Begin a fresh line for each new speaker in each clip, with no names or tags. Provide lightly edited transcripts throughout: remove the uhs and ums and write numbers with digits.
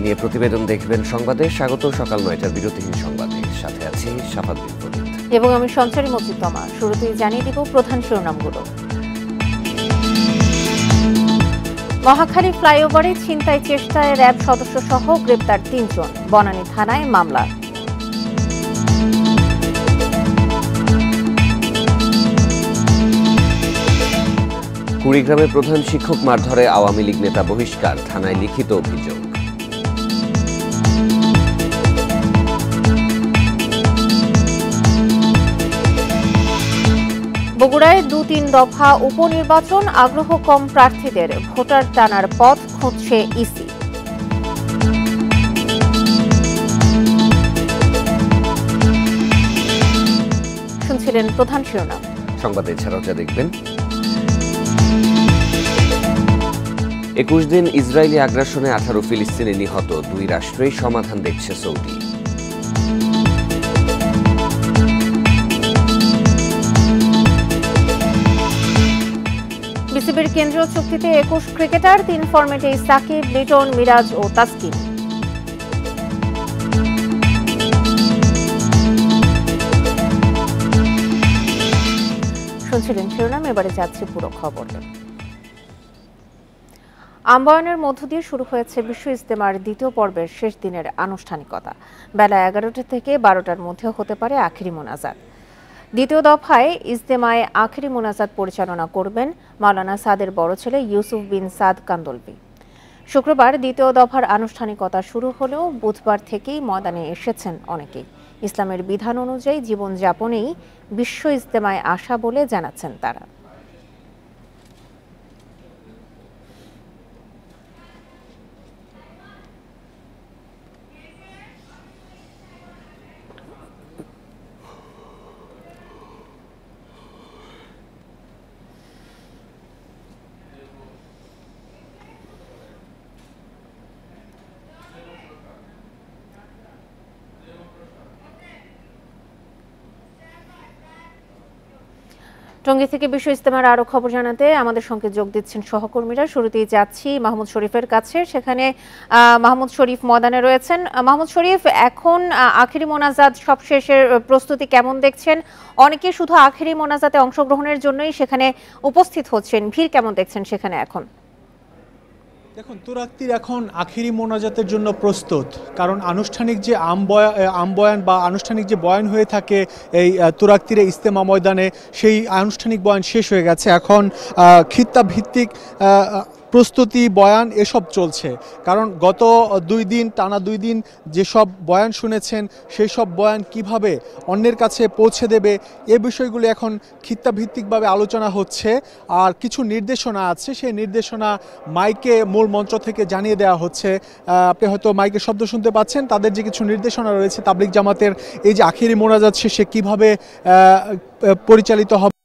নিয়ে প্রতিবেদন দেখবেন সংবাদে। স্বাগত সকাল ৯টার বিরতিহীন সংবাদে, সাথে আছি শাফাত বিন
এবং আমি সঞ্চারী মজিদ তমা। শুরুতেই জানিয়ে দিব প্রধান শিরোনামগুলো। মহাখালী ফ্লাইওভারে ছিনতাই চেষ্টায় র্যাব সদস্য সহ গ্রেপ্তার ৩ জন, বনানী থানায় মামলা।
কুড়িগ্রামে প্রধান শিক্ষক মারধরে আওয়ামী লীগ নেতা বহিষ্কার, থানায় লিখিত অভিযোগ।
বগুড়ায় ২-৩ দফা উপনির্বাচন, আগ্রহ কম প্রার্থীদের, ভোটার টানার পথ খুঁজছে ইসি। শুনছিলেন প্রধান শিরোনাম।
সংবাদে এছাড়াও যা দেখবেন: ২১ দিন ইসরায়েলি আগ্রাসনে ১৮ ফিলিস্তিনি নিহত, ২ রাষ্ট্রেই সমাধান দেখছে সৌদি।
বিসিবির কেন্দ্রীয় চুক্তিতে ২১ ক্রিকেটার, ৩ ফরম্যাটে সাকিব, লিটন, মিরাজ ও তাসকিন। শুনছিলেন শিরোনাম, এবারে যাচ্ছে পুরো খবরে। আম্বায়নের মধ্য দিয়ে শুরু হয়েছে বিশ্ব ইজতেমার দ্বিতীয় পর্বের শেষ দিনের আনুষ্ঠানিকতা। বেলা ১১টা থেকে ১২টার মধ্যে হতে পারে আখেরি মোনাজাত। দ্বিতীয় দফায় ইজতেমায় আখেরি মোনাজাত পরিচালনা করবেন মাওলানা সাদের বড় ছেলে ইউসুফ বিন সাদ কান্দলবি। শুক্রবার দ্বিতীয় দফার আনুষ্ঠানিকতা শুরু হলেও বুধবার থেকেই ময়দানে এসেছেন অনেকেই। ইসলামের বিধান অনুযায়ী জীবনযাপনেই বিশ্ব ইজতেমায় আসা বলে জানাচ্ছেন তারা। টঙ্গী থেকে বিশ্ব ইজতেমার আরো খবর জানাতে আমাদের সঙ্গে যোগ দিচ্ছেন সহকর্মীরা। শুরুতেই যাচ্ছি মাহমুদ শরীফের কাছে, সেখানে মাহমুদ শরীফ ময়দানে রয়েছেন। মাহমুদ শরীফ, এখন আখেরি মোনাজাত সবশেষের প্রস্তুতি কেমন দেখছেন? অনেকে শুধু আখেরি মোনাজাতে অংশগ্রহণের জন্যই সেখানে উপস্থিত হচ্ছেন, ভিড় কেমন দেখছেন সেখানে এখন?
দেখুন, তুরাক্তির এখন আখেরি মোনাজাতের জন্য প্রস্তুত, কারণ আনুষ্ঠানিক যে আমবয়ান বা আনুষ্ঠানিক যে বয়ান হয়ে থাকে এই তুরাক্তির ইজতেমা ময়দানে, সেই আনুষ্ঠানিক বয়ান শেষ হয়ে গেছে। এখন খিত্তা ভিত্তিক প্রস্তুতি, বয়ান এসব চলছে। কারণ গত টানা দুই দিন যেসব বয়ান শুনেছেন, সেই সব বয়ান কিভাবে অন্যের কাছে পৌঁছে দেবে, এ বিষয়গুলো এখন খিত্তাভিত্তিকভাবে আলোচনা হচ্ছে। আর কিছু নির্দেশনা আছে, সেই নির্দেশনা মাইকে মূল মঞ্চ থেকে জানিয়ে দেওয়া হচ্ছে। আপনি হয়তো মাইকে শব্দ শুনতে পাচ্ছেন। তাদের যে কিছু নির্দেশনা রয়েছে, তাবলিগ জামাতের এই যে আখেরি মোনাজাত শেষে কিভাবে পরিচালিত হবে,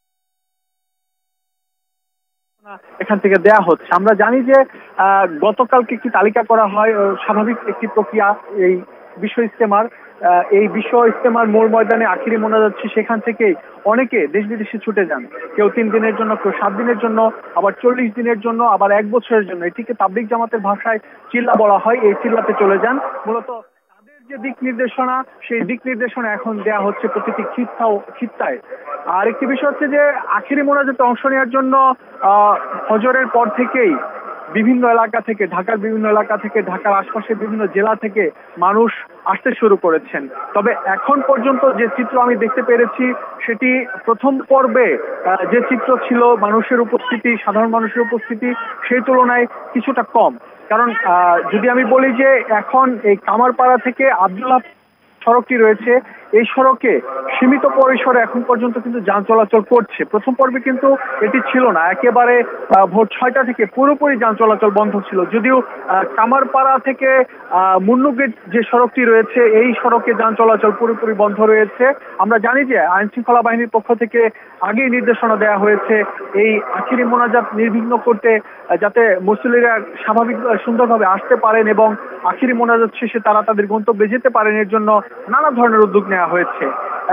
এখান থেকে দেয়া হচ্ছে। আমরা জানি যে গতকালকে একটি তালিকা করা হয়, স্বাভাবিক একটি প্রক্রিয়া এই বিশ্ব ইজতেমার। এই বিশ্ব ইজতেমার মূল ময়দানে আখেরি মোনাজাত, সেখান থেকেই অনেকে দেশ বিদেশে ছুটে যান। কেউ ৩ দিনের জন্য, কেউ ৭ দিনের জন্য, আবার ৪০ দিনের জন্য, আবার ১ বছরের জন্য। এটিকে তাবলিগ জামাতের ভাষায় চিল্লা বলা হয়। এই চিল্লাতে চলে যান। মূলত যে দিক নির্দেশনা, সেই দিক নির্দেশনা এখন দেয়া হচ্ছে প্রতিটি খিত্তায়। আর একটি বিষয় হচ্ছে যে আখেরি মোনাজাতে অংশ নেওয়ার জন্য ফজরের পর থেকেই বিভিন্ন এলাকা থেকে, ঢাকার বিভিন্ন এলাকা থেকে, ঢাকার আশপাশের বিভিন্ন জেলা থেকে মানুষ আসতে শুরু করেছেন। তবে এখন পর্যন্ত যে চিত্র আমি দেখতে পেরেছি, সেটি প্রথম পর্বে যে চিত্র ছিল মানুষের উপস্থিতি, সাধারণ মানুষের উপস্থিতি, সেই তুলনায় কিছুটা কম। কারণ যদি আমি বলি যে এখন এই কামারপাড়া থেকে আব্দুল্লাহ সড়কটি রয়েছে, এই সড়কে সীমিত পরিসরে এখন পর্যন্ত কিন্তু যান চলাচল করছে। প্রথম পর্বে কিন্তু এটি ছিল না, একেবারে ভোর ৬টা থেকে পুরোপুরি যান চলাচল বন্ধ ছিল। যদিও কামারপাড়া থেকে মুন্নু গেট যে সড়কটি রয়েছে, এই সড়কে যান চলাচল পুরোপুরি বন্ধ রয়েছে। আমরা জানি যে আইন শৃঙ্খলা বাহিনীর পক্ষ থেকে আগেই নির্দেশনা দেওয়া হয়েছে এই আখেরি মোনাজাত নির্বিঘ্ন করতে, যাতে মুসল্লিরা স্বাভাবিক সুন্দরভাবে আসতে পারেন এবং আখেরি মোনাজাত শেষে তারা তাদের গন্তব্যে যেতে পারেন। এর জন্য নানা ধরনের উদ্যোগ নেওয়া হয়েছে।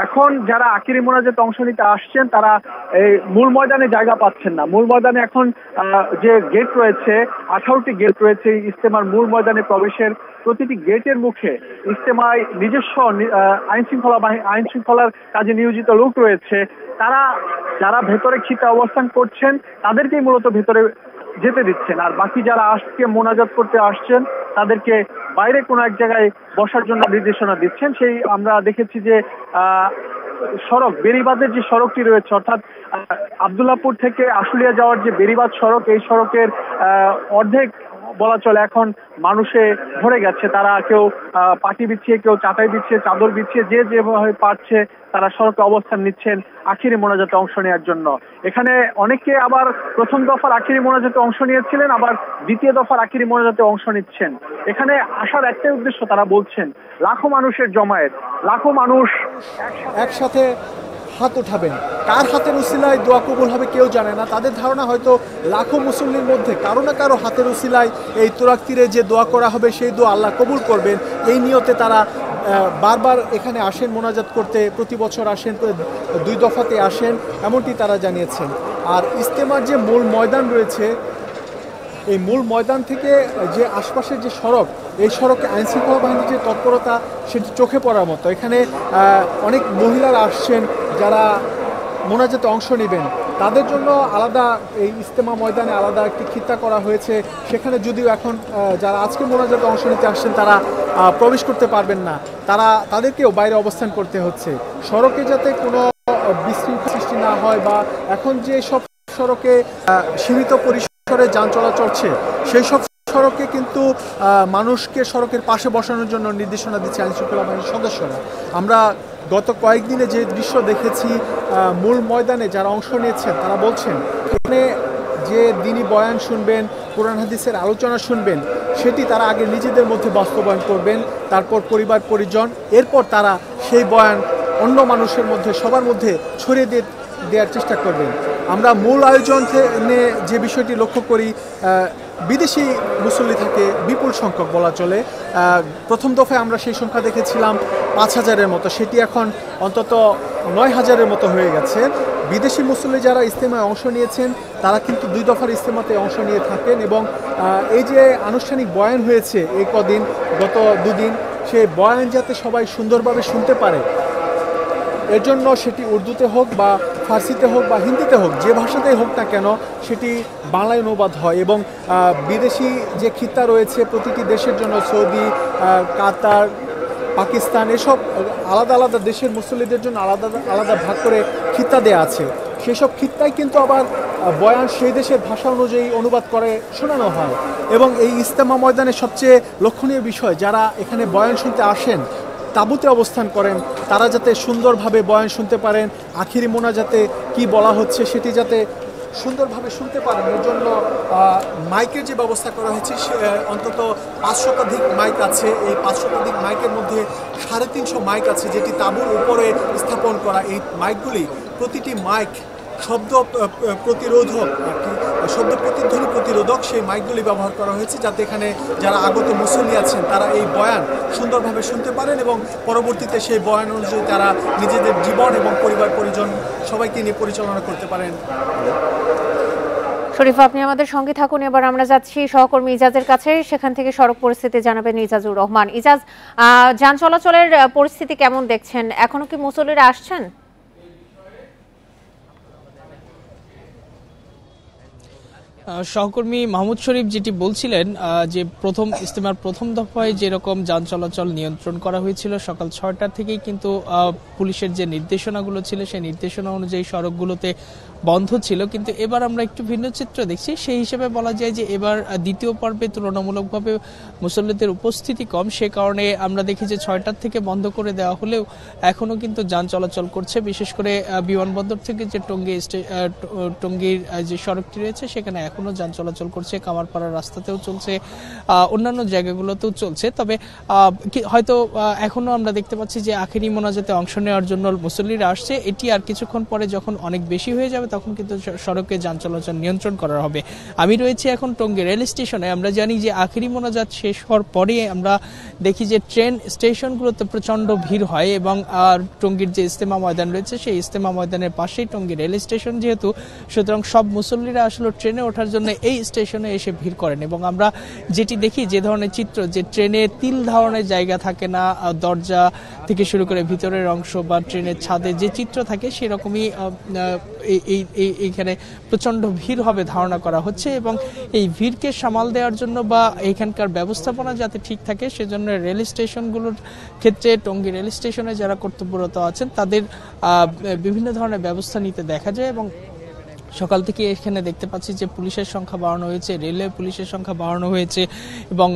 এখন যারা আখিরি মোনাজাতে অংশ নিতে আসছেন তারা এই মূল ময়দানে জায়গা পাচ্ছেন না। মূল ময়দানে এখন যে গেট রয়েছে, 18টি গেট রয়েছে ইজতেমার মূল ময়দানে প্রবেশের, প্রতিটি গেটের মুখে ইজতেমায় নিজস্ব আইন শৃঙ্খলার কাজে নিয়োজিত লোক রয়েছে। তারা যারা ভেতরে খিতে অবস্থান করছেন তাদেরকেই মূলত ভেতরে যেতে দিচ্ছেন, আর বাকি যারা আজকে মোনাজাত করতে আসছেন তাদেরকে বাইরে কোনো এক জায়গায় বসার জন্য নির্দেশনা দিচ্ছেন। সেই আমরা দেখেছি যে সড়ক বেড়িবাঁধের যে সড়কটি রয়েছে, অর্থাৎ আব্দুল্লাহপুর থেকে আশুলিয়া যাওয়ার যে বেড়িবাঁধ সড়ক, এই সড়কের অর্ধেক বলা চলে এখন মানুষে ভরে গেছে। তারা কেউ পাটি বিছিয়ে, কেউ চাটাই বিছিয়ে, চাদর বিছিয়ে, যে যেভাবে পারছে তারা সড়কে অবস্থান নিচ্ছেন আখিরি মোনাজাতে অংশ নেওয়ার জন্য। এখানে অনেকে আবার প্রথম দফার আখিরি মোনাজাতে অংশ নিয়েছিলেন, আবার দ্বিতীয় দফার আখিরি মোনাজাতে অংশ নিচ্ছেন। এখানে আসার একটাই উদ্দেশ্য, তারা বলছেন লাখো মানুষের জমায়েত, লাখো মানুষ
একসাথে হাত উঠাবেন। কার হাতের উসিলায় দোয়া কবুল হবে কেউ জানে না। তাদের ধারণা হয়তো লাখো মুসল্লির মধ্যে কারো না কারো হাতের উসিলায় এই তুরাক তীরে যে দোয়া করা হবে সেই দোয়া আল্লাহ কবুল করবেন, এই নিয়তে তারা বারবার এখানে আসেন মোনাজাত করতে। প্রতি বছর আসেন, 2 দফাতে আসেন, এমনটি তারা জানিয়েছেন। আর ইজতেমার যে মূল ময়দান রয়েছে, এই মূল ময়দান থেকে যে আশপাশের যে সড়ক, এই সড়কে আইনশৃঙ্খলা বাহিনীর যে তৎপরতা সেটি চোখে পড়ার মতো। এখানে অনেক মহিলারা আসছেন যারা মোনাজাতে অংশ নেবেন, তাদের জন্য আলাদা এই ইজতেমা ময়দানে আলাদা একটি খিত্তা করা হয়েছে। সেখানে যদিও এখন যারা আজকে মোনাজাতে অংশ নিতে আসছেন তারা প্রবেশ করতে পারবেন না, তাদেরকেও বাইরে অবস্থান করতে হচ্ছে, সড়কে যাতে কোনো বিশৃঙ্খলা সৃষ্টি না হয়। বা এখন যে সব সড়কে সীমিত পরিসরে যান চলাচল চলছে, সেই সব সড়কে কিন্তু মানুষকে সড়কের পাশে বসানোর জন্য নির্দেশনা দিচ্ছে আইনশৃঙ্খলা বাহিনীর সদস্যরা। আমরা গত কয়েকদিনে যে দৃশ্য দেখেছি, মূল ময়দানে যারা অংশ নিয়েছেন তারা বলছেন এখানে যে দিনী বয়ান শুনবেন, কোরআন হাদিসের আলোচনা শুনবেন, সেটি তারা আগে নিজেদের মধ্যে বাস্তবায়ন করবেন, তারপর পরিবার পরিজন, এরপর তারা সেই বয়ান অন্য মানুষের মধ্যে, সবার মধ্যে ছড়িয়ে দেওয়ার চেষ্টা করবেন। আমরা মূল আয়োজনে যে বিষয়টি লক্ষ্য করি, বিদেশি মুসল্লি থাকে বিপুল সংখ্যক বলা চলে। প্রথম দফায় আমরা সেই সংখ্যা দেখেছিলাম 5,000-এর মতো, সেটি এখন অন্তত 9,000-এর মতো হয়ে গেছে। বিদেশি মুসল্লি যারা ইজতেমায় অংশ নিয়েছেন তারা কিন্তু 2 দফার ইজতেমাতে অংশ নিয়ে থাকেন, এবং এই যে আনুষ্ঠানিক বয়ান হয়েছে এই কদিন, গত 2 দিন, সেই বয়ান যাতে সবাই সুন্দরভাবে শুনতে পারে, এর জন্য সেটি উর্দুতে হোক বা ফার্সিতে হোক বা হিন্দিতে হোক, যে ভাষাতেই হোক না কেন সেটি বাংলায় অনুবাদ হয়। এবং বিদেশি যে খিত্তা রয়েছে প্রতিটি দেশের জন্য, সৌদি, কাতার, পাকিস্তান, এসব আলাদা আলাদা দেশের মুসল্লিদের জন্য আলাদা আলাদা ভাগ করে খিত্তা দেওয়া আছে। সেসব খিত্তায় কিন্তু আবার বয়ান সেই দেশের ভাষা অনুযায়ী অনুবাদ করে শোনানো হয়। এবং এই ইজতেমা ময়দানে সবচেয়ে লক্ষণীয় বিষয়, যারা এখানে বয়ান শুনতে আসেন, তাঁবুতে অবস্থান করেন, তারা যাতে সুন্দরভাবে বয়ান শুনতে পারেন, আখিরি মোনাজাতে কি বলা হচ্ছে সেটি যাতে সুন্দরভাবে শুনতে পারেন, এর জন্য মাইকের যে ব্যবস্থা করা হয়েছে, অন্তত 5 শতাধিক মাইক আছে। এই 5 শতাধিক মাইকের মধ্যে 350 মাইক আছে, যেটি তাঁবুর উপরে স্থাপন করা। এই মাইকগুলি প্রতিটি মাইক শব্দ প্রতিরোধক, শব্দ প্রতিধ্বনি প্রতিরোধক, সেই মাইকগুলি ব্যবহার করা হয়েছে যাতে এখানে যারা আগত মুসল্লি আছেন তারা এই বয়ান সুন্দরভাবে শুনতে পারেন এবং পরবর্তীতে সেই বয়ান অনুযায়ী তারা নিজেদের জীবন এবং পরিবার পরিজন সবাইকে নিয়ে পরিচালনা করতে পারেন।
শরীফা, আপনি আমাদের সঙ্গে থাকুন। এবার আমরা যাচ্ছি সহকর্মী ইজাজের কাছে, সেখান থেকে সড়ক পরিস্থিতি জানাবেন ইজাজুর রহমান। ইজাজ, যান চলাচলের পরিস্থিতি কেমন দেখছেন? এখনো কি মুসল্লিরা আসছেন?
সহকর্মী মাহমুদ শরীফ যেটি বলছিলেন যে ইজতেমার প্রথম দফায় যেরকম যান চলাচল নিয়ন্ত্রণ করা হয়েছিল সকাল 6টা থেকেই কিন্তু পুলিশের যে নির্দেশনাগুলো ছিল সেই নির্দেশনা অনুযায়ী সড়কগুলোতে বন্ধ ছিল, কিন্তু এবার আমরা একটু ভিন্ন চিত্র দেখছি। সেই হিসেবে বলা যায় যে এবার দ্বিতীয় পর্বে তুলনামূলকভাবে মুসল্লিদের উপস্থিতি কম, সে কারণে আমরা দেখি যে 6টার থেকে বন্ধ করে দেওয়া হলেও এখনো কিন্তু যান চলাচল করছে। বিশেষ করে বিমানবন্দর থেকে যে টঙ্গীর যে সড়কটি রয়েছে সেখানে এখনো যান চলাচল করছে, কামারপাড়ার রাস্তাতেও চলছে, অন্যান্য জায়গাগুলোতেও চলছে। তবে হয়তো এখনো আমরা দেখতে পাচ্ছি যে আখেরি মোনাজাতে অংশ নেওয়ার জন্য মুসল্লিরা আসছে। এটি আর কিছুক্ষণ পরে যখন অনেক বেশি হয়ে যাবে তখন কিন্তু সড়কে যান চলাচল নিয়ন্ত্রণ করা হবে। আমি রয়েছি এখন টঙ্গী রেল স্টেশনে। আমরা জানি যে আখেরি মোনাজাত শেষ হওয়ার পরে আমরা দেখি যে ট্রেন স্টেশনগুলোতে প্রচন্ড ভিড় হয় এবং টঙ্গীর যে ইজতেমা ময়দান রয়েছে সেই ইজতেমা ময়দানের পাশেই টঙ্গী রেল স্টেশন, যেহেতু সুতরাং সব মুসল্লিরা আসলে ট্রেনে ওঠার জন্য এই স্টেশনে এসে ভিড় করেন। এবং আমরা যেটি দেখি যে ধরনের চিত্র, যে ট্রেনে তিল ধারণের জায়গা থাকে না, দরজা থেকে শুরু করে ভিতরের অংশ বা ট্রেনের ছাদে যে চিত্র থাকে সেরকমই এইখানে প্রচন্ড ভিড় হবে ধারণা করা হচ্ছে। এবং এই ভিড়কে সামাল দেওয়ার জন্য বা এখানকার ব্যবস্থাপনা যাতে ঠিক থাকে সেজন্য রেল স্টেশনগুলোর ক্ষেত্রে টঙ্গী রেল স্টেশনে যারা কর্তব্যরত আছেন তাদের বিভিন্ন ধরনের ব্যবস্থা নিতে দেখা যায়। এবং সকাল থেকে এখানে দেখতে পাচ্ছি যে পুলিশের সংখ্যা বাড়ানো হয়েছে, রেলওয়ে পুলিশের সংখ্যা বাড়ানো হয়েছে এবং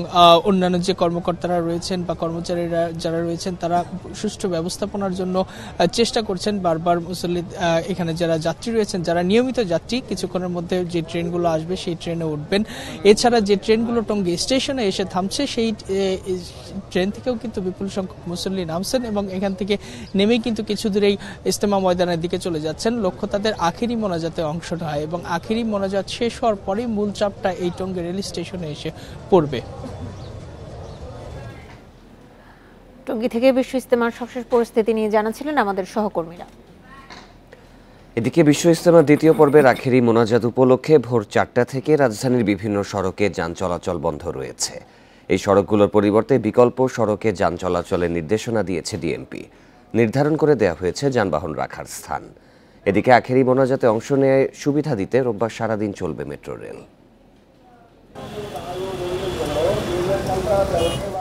অন্যান্য যে কর্মকর্তারা রয়েছেন বা কর্মচারীরা যারা রয়েছেন তারা সুষ্ঠু ব্যবস্থাপনার জন্য চেষ্টা করছেন। বারবার মুসল্লি এখানে যারা যাত্রী রয়েছেন, যারা নিয়মিত যাত্রী, কিছুক্ষণের মধ্যে যে ট্রেনগুলো আসবে সেই ট্রেনে উঠবেন। এছাড়া যে ট্রেনগুলো টঙ্গী স্টেশনে এসে থামছে সেই ট্রেন থেকেও কিন্তু বিপুল সংখ্যক মুসল্লি নামছেন এবং এখান থেকে নেমেই কিন্তু কিছু দূরেই ইজতেমা ময়দানের দিকে চলে যাচ্ছেন। লক্ষ্য তাদের আখেরি মোনাজাতে অংশ নেয় এবং আখেরি মোনাজাত শেষ হওয়ার পরেই মূল চাপটা এই টঙ্গী রেল স্টেশনে এসে পড়বে।
টঙ্গী থেকে বিশ্ব ইজতেমার সবশেষ পরিস্থিতি নিয়ে জানাচ্ছিলেন আমাদের সহকর্মীরা।
এদিকে বিশ্ব ইজতেমার দ্বিতীয় পর্বের আখেরি মোনাজাত উপলক্ষে ভোর 4টা থেকে রাজধানীর বিভিন্ন সড়কে যান চলাচল বন্ধ রয়েছে। এই সড়কগুলোর পরিবর্তে বিকল্প সড়কে যান চলাচলের নির্দেশনা দিয়েছে ডিএমপি। নির্ধারণ করে দেওয়া হয়েছে যানবাহন রাখার স্থান। এদিকে আখেরি মোনাজাতে অংশ নেয় সুবিধা দিতে রোববার সারাদিন চলবে মেট্রো রেল।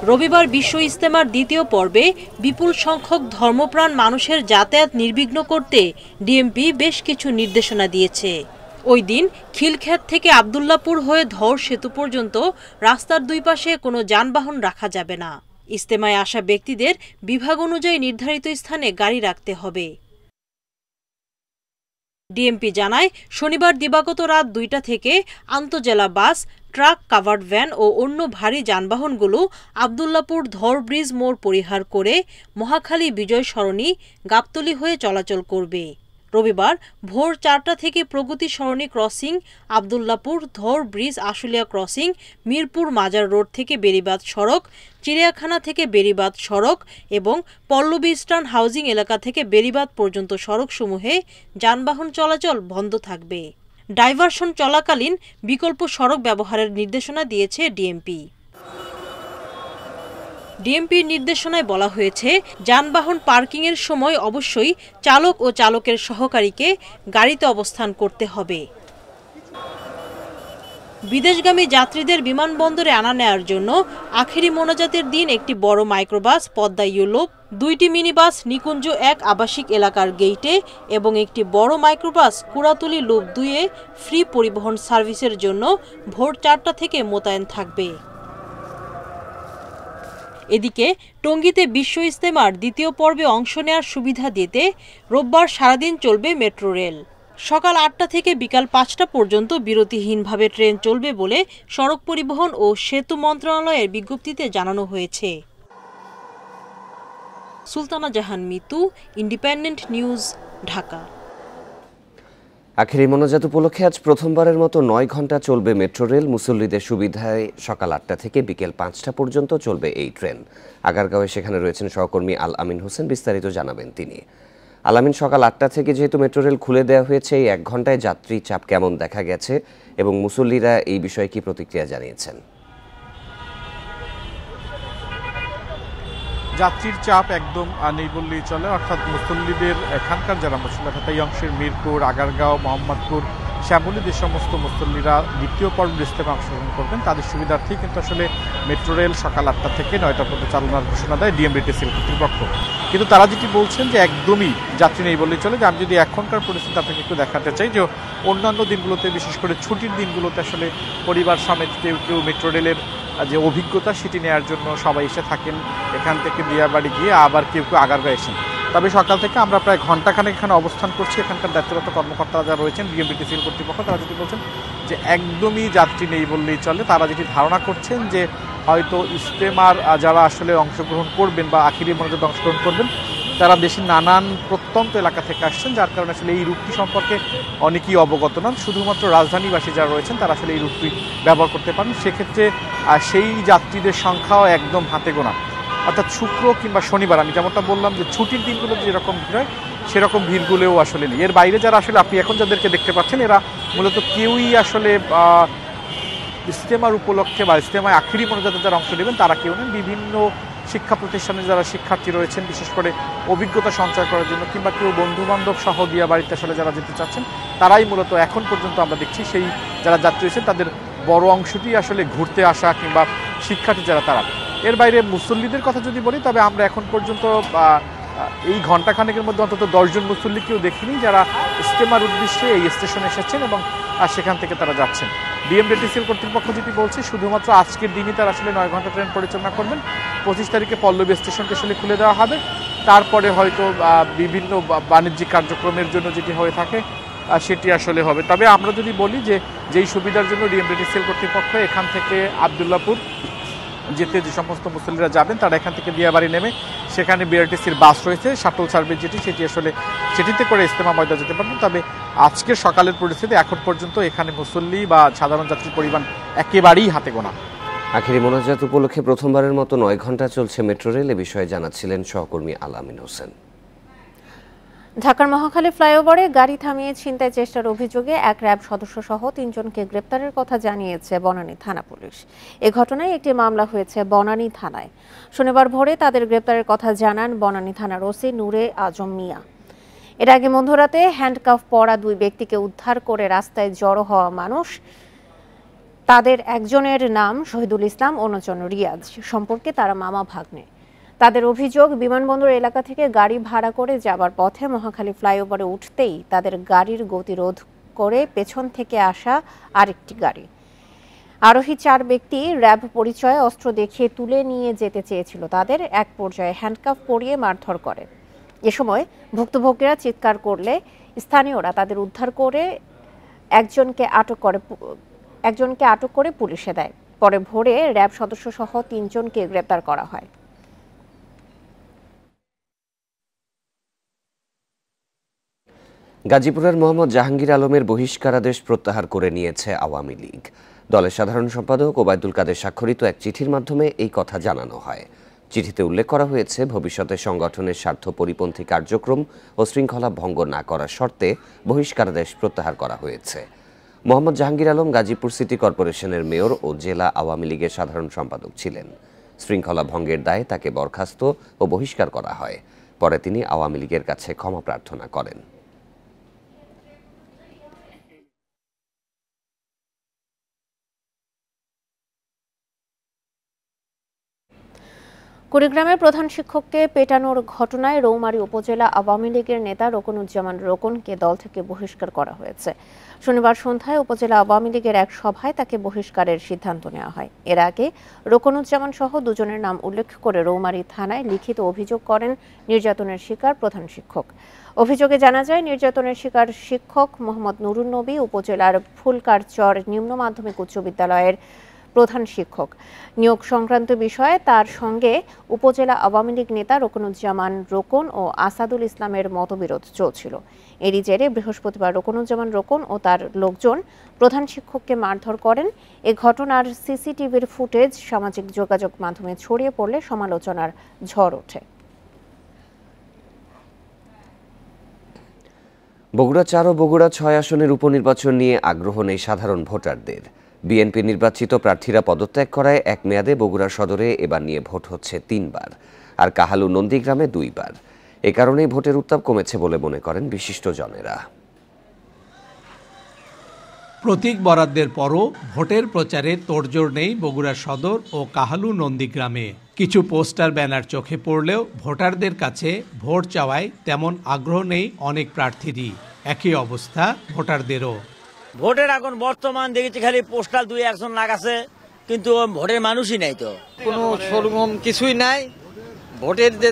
রবিবার বিশ্ব ইজতেমার দ্বিতীয় পর্বে বিপুল সংখ্যক ধর্মপ্রাণ মানুষের যাতায়াত নির্বিঘ্ন করতে ডিএমপি বেশ কিছু নির্দেশনা দিয়েছে। ওই দিন খিলক্ষেত থেকে আব্দুল্লাপুর হয়ে ধর সেতু পর্যন্ত রাস্তার দুই পাশে কোনো যানবাহন রাখা যাবে না। ইজতেমায় আসা ব্যক্তিদের বিভাগ অনুযায়ী নির্ধারিত স্থানে গাড়ি রাখতে হবে। ডিএমপি জানায়, শনিবার দিবাগত রাত 2টা থেকে আন্তজেলা বাস, ট্রাক, কাভার্ড ভ্যান ও অন্য ভারী যানবাহনগুলো আব্দুল্লাপুর ধর ব্রিজ মোড় পরিহার করে মহাখালী বিজয় সরণি, গাবতলী হয়ে চলাচল করবে। রবিবার ভোর 4টা থেকে প্রগতি সরণি ক্রসিং, আব্দুল্লাপুর ধর ব্রিজ আশুলিয়া ক্রসিং, মিরপুর মাজার রোড থেকে বেড়িবাঁধ সড়ক, চিড়িয়াখানা থেকে বেড়িবাঁধ সড়ক এবং পল্লবী ইস্টার্ন হাউজিং এলাকা থেকে বেড়িবাঁধ পর্যন্ত সড়কসমূহে যানবাহন চলাচল বন্ধ থাকবে। ডাইভারশন চলাকালীন বিকল্প সড়ক ব্যবহারের নির্দেশনা দিয়েছে ডিএমপি। ডিএমপির নির্দেশনায় বলা হয়েছে, যানবাহন পার্কিংয়ের সময় অবশ্যই চালক ও চালকের সহকারীকে গাড়িতে অবস্থান করতে হবে। বিদেশগামী যাত্রীদের বিমানবন্দরে আনা নেয়ার জন্য আখেরি মোনাজাতের দিন একটি বড় মাইক্রোবাস পদ্মা ইউলোপ, 2টি মিনিবাস নিকুঞ্জ 1 আবাসিক এলাকার গেইটে এবং একটি বড় মাইক্রোবাস কুড়াতুলি লুপ 2-এ ফ্রি পরিবহন সার্ভিসের জন্য ভোর 4টা থেকে মোতায়েন থাকবে। এদিকে টঙ্গীতে বিশ্ব ইজতেমার দ্বিতীয় পর্বে অংশ নেওয়ার সুবিধা দিতে রোববার সারাদিন চলবে মেট্রো রেল। সকাল 8টা থেকে বিকাল 5টা পর্যন্ত বিরতিহীনভাবে ট্রেন চলবে বলে সড়ক পরিবহন ও সেতু মন্ত্রণালয়ের বিজ্ঞপ্তিতে জানানো হয়েছে। সুলতানা জাহান মিতু, ইন্ডিপেন্ডেন্ট নিউজ, ঢাকা।
আখেরি মোনাজাত উপলক্ষে আজ প্রথমবারের মতো 9 ঘন্টা চলবে মেট্রো রেল। মুসল্লিদের সুবিধায় সকাল 8টা থেকে বিকেল 5টা পর্যন্ত চলবে এই ট্রেন। আগারগাঁওয়ে সেখানে রয়েছেন সহকর্মী আল আমিন হোসেন, বিস্তারিত জানাবেন তিনি। আল আমিন, সকাল 8টা থেকে যেহেতু মেট্রো রেল খুলে দেওয়া হয়েছে, এই 1 ঘন্টায় যাত্রী চাপ কেমন দেখা গেছে এবং মুসল্লিরা এই বিষয়ে কি প্রতিক্রিয়া জানিয়েছেন?
যাত্রীর চাপ একদম নেই বললেই চলে, অর্থাৎ মুসল্লিদের এখানকার যারা মুসল্লি এই অংশের মিরপুর, আগারগাঁও, মোহাম্মদপুর, শ্যামলী যে সমস্ত মুসল্লিরা দ্বিতীয় পর্বের ইজতেমায় অংশগ্রহণ করবেন তাদের সুবিধার্থেই কিন্তু আসলে মেট্রো রেল সকাল 8টা থেকে 9টা পর্যন্ত চালানোর ঘোষণা দেয় ডিএমবিটিসিএল কর্তৃপক্ষ। কিন্তু তারা যেটি বলছেন যে একদমই যাত্রী নেই বললেই চলে। যে আমি যদি এখনকার পরিস্থিতি আপনাকে একটু দেখাতে চাই, যে অন্যান্য দিনগুলোতে বিশেষ করে ছুটির দিনগুলোতে আসলে পরিবার সমেত কেউ কেউ মেট্রো রেলের যে অভিজ্ঞতা সেটি নেওয়ার জন্য সবাই এসে থাকেন। এখান থেকে বিয়াবাড়ি গিয়ে আবার কেউ কেউ আগারগাঁও এসেন। তবে সকাল থেকে আমরা প্রায় ঘন্টাখানেক এখানে অবস্থান করছি। এখানকার দায়িত্বরত কর্মকর্তারা যারা রয়েছেন ডিএমবিটিসিএল কর্তৃপক্ষ, তারা যেটি বলছেন যে একদমই যাত্রী নেই বললেই চলে। তারা যেটি ধারণা করছেন যে হয়তো ইজতেমার যারা আসলে অংশগ্রহণ করবেন বা আখিরি মোনাজাতে অংশগ্রহণ করবেন তারা দেশের নানান প্রত্যন্ত এলাকা থেকে আসছেন, যার কারণে আসলে এই রুটটি সম্পর্কে অনেকেই অবগত নন। শুধুমাত্র রাজধানীবাসী যারা রয়েছেন তারা আসলে এই রুটটি ব্যবহার করতে পারেন। সেক্ষেত্রে সেই যাত্রীদের সংখ্যাও একদম হাতে গোনা, অর্থাৎ শুক্র কিংবা শনিবার আমি যেমনটা বললাম যে ছুটির দিনগুলোতে যেরকম ভিড় হয় সেরকম ভিড়গুলোও আসলে নেই। এর বাইরে যারা আসলে আপনি এখন যাদেরকে দেখতে পাচ্ছেন এরা মূলত কেউই আসলে ইজতেমার উপলক্ষে বা ইজতেমায় আখিরি মোনাজাতে যারা অংশ নেবেন তারা কেউ নেন। বিভিন্ন শিক্ষা প্রতিষ্ঠানে যারা শিক্ষার্থী রয়েছেন বিশেষ করে অভিজ্ঞতা সঞ্চয় করার জন্য কিংবা কেউ বন্ধুবান্ধব সহ দিয়া বাড়িতে আসলে যারা যেতে চাচ্ছেন তারাই মূলত এখন পর্যন্ত আমরা দেখছি সেই যারা যাত্রী রয়েছেন তাদের বড় অংশটি আসলে ঘুরতে আসা কিংবা শিক্ষার্থী যারা তারা। এর বাইরে মুসল্লিদের কথা যদি বলি তবে আমরা এখন পর্যন্ত এই ঘণ্টাখানেকের মধ্যে অন্তত 10 জন মুসল্লিকেও দেখিনি যারা ইজতেমার উদ্দেশ্যে এই স্টেশনে এসেছেন এবং সেখান থেকে তারা যাচ্ছেন। ডিএমডিটিসিএল কর্তৃপক্ষ যেটি বলছে শুধুমাত্র আজকের দিনই তারা আসলে 9 ঘন্টা ট্রেন পরিচালনা করবেন। 25 তারিখে পল্লবী স্টেশনকে আসলে খুলে দেওয়া হবে, তারপরে হয়তো বিভিন্ন বাণিজ্যিক কার্যক্রমের জন্য যেটি হয়ে থাকে সেটি আসলে হবে। তবে আমরা যদি বলি যে যেই সুবিধার জন্য ডিএমডিটিসিএল কর্তৃপক্ষ এখান থেকে আবদুল্লাপুর যেতে যে সমস্ত মুসল্লিরা যাবেন তারা এখান থেকে দিয়াবাড়ি নেমে সেখানে বিআরটিসির বাস রয়েছে, শাটল সার্ভিস সেটি আসলে সেটিতে করে ইজতেমা ময়দান যেতে পারবেন। তবে আজকের সকালের পরিস্থিতি এখন পর্যন্ত এখানে মুসল্লি বা সাধারণ যাত্রীর পরিমাণ একেবারেই হাতে গোনা।
আখিরি মোনাজাত উপলক্ষে প্রথমবারের মতো 9 ঘন্টা চলছে মেট্রো রেল, এ বিষয়ে জানাচ্ছিলেন সহকর্মী আলামিন হোসেন।
ঢাকার মহাখালী ফ্লাইওভারে গাড়ি থামিয়ে ছিনতাই চেষ্টার অভিযোগে এক র্যাব সদস্য সহ 3 জনকে গ্রেপ্তারের কথা জানিয়েছে বনানী থানা পুলিশ। এ ঘটনায় একটি মামলা হয়েছে বনানী থানায়। শনিবার ভোরে তাদের গ্রেপ্তারের কথা জানান বনানী থানার ওসি নূরে আজম মিয়া। এর আগে মধ্যরাতে হ্যান্ডকাফ পরা 2 ব্যক্তিকে উদ্ধার করে রাস্তায় জড়ো হওয়া মানুষ, তাদের একজনের নাম শহীদুল ইসলাম, অন্যজন রিয়াজ, সম্পর্কে তারা মামা ভাগ্নে। তাদের অভিযোগ বিমানবন্দর এলাকা থেকে গাড়ি ভাড়া করে যাবার পথে মহাখালী ফ্লাইওভারে উঠতেই তাদের গাড়ির গতিরোধ করে পেছন থেকে আসা আরেকটি গাড়ি। আরোহী 4 ব্যক্তি র্যাব পরিচয়ে অস্ত্র দেখিয়ে তুলে নিয়ে যেতে চেয়েছিল তাদের, এক পর্যায়ে হ্যান্ডকাফ পরিয়ে মারধর করে। এ সময় ভুক্তভোগীরা চিৎকার করলে স্থানীয়রা তাদের উদ্ধার করে একজনকে আটক করে পুলিশে দেয়। পরে ভোরে র্যাব সদস্য সহ 3 জনকে গ্রেপ্তার করা হয়।
গাজীপুরের মোহাম্মদ জাহাঙ্গীর আলমের বহিষ্কারাদেশ প্রত্যাহার করে নিয়েছে আওয়ামী লীগ। দলের সাধারণ সম্পাদক ওবায়দুল কাদের স্বাক্ষরিত এক চিঠির মাধ্যমে এই কথা জানানো হয়। চিঠিতে উল্লেখ করা হয়েছে ভবিষ্যতে সংগঠনের স্বার্থ পরিপন্থী কার্যক্রম ও শৃঙ্খলা ভঙ্গ না করার শর্তে বহিষ্কারাদেশ প্রত্যাহার করা হয়েছে। মোহাম্মদ জাহাঙ্গীর আলম গাজীপুর সিটি কর্পোরেশনের মেয়র ও জেলা আওয়ামী লীগের সাধারণ সম্পাদক ছিলেন। শৃঙ্খলা ভঙ্গের দায়ে তাকে বরখাস্ত ও বহিষ্কার করা হয়। পরে তিনি আওয়ামী লীগের কাছে ক্ষমা প্রার্থনা করেন।
কুড়িগ্রামের প্রধান শিক্ষককে পেটানোর ঘটনায় রৌমারী উপজেলা আওয়ামী লীগের নেতা রোকনুজ্জামান রোকনকে দল থেকে বহিষ্কার করা হয়েছে। শনিবার সন্ধ্যায় উপজেলা আওয়ামী লীগের এক সভায় তাকে বহিষ্কারের সিদ্ধান্ত নেওয়া হয়। এর আগে রোকনুজ্জামান সহ 2 জনের নাম উল্লেখ করে রৌমারী থানায় লিখিত অভিযোগ করেন নির্যাতনের শিকার প্রধান শিক্ষক। অভিযোগে জানা যায় নির্যাতনের শিকার শিক্ষক মোহাম্মদ নুরুন নবী উপজেলার ফুলকারচর নিম্ন মাধ্যমিক উচ্চ বিদ্যালয়ের প্রধান শিক্ষক। নিয়োগ সংক্রান্ত বিষয়ে তার সঙ্গে উপজেলা আওয়ামী লীগ নেতা রোকনুজ্জামান রোকন ও আসাদুল ইসলামের মতবিরোধ চলছিল। এরই জেরে বৃহস্পতিবার রোকনুজ্জামান রোকন ও তার লোকজন প্রধান শিক্ষককে মারধর করেন। এ ঘটনার সিসিটিভির ফুটেজ সামাজিক যোগাযোগ মাধ্যমে ছড়িয়ে পড়লে সমালোচনার ঝড় ওঠে।
বগুড়া 4 ও বগুড়া 6 আসনের উপনির্বাচন নিয়ে আগ্রহ নেই সাধারণ ভোটারদের। বিএনপি নির্বাচিত প্রার্থীরা পদত্যাগ করায় এক মেয়াদে বগুড়া সদরে এবার নিয়ে ভোট হচ্ছে 3 বার, আর কাহালু নন্দীগ্রামে 2 বার। এ কারণেই ভোটের উত্তাপ কমেছে বলে মনে করেন বিশিষ্টজনেরা।
প্রতীক বরাদ্দের পরও ভোটের প্রচারে তোড়জোড় নেই বগুড়া সদর ও কাহালু নন্দীগ্রামে। কিছু পোস্টার ব্যানার চোখে পড়লেও ভোটারদের কাছে ভোট চাওয়ায় তেমন আগ্রহ নেই অনেক প্রার্থীরই। একই অবস্থা ভোটারদেরও।
ভোটের এখন বর্তমান দেখেছি খালি পোস্টাল 2-1 লাগাছে, কিন্তু ভোটের মানুষই নাই, তো কোনো সরগম কিছুই নাই। ভোটের যে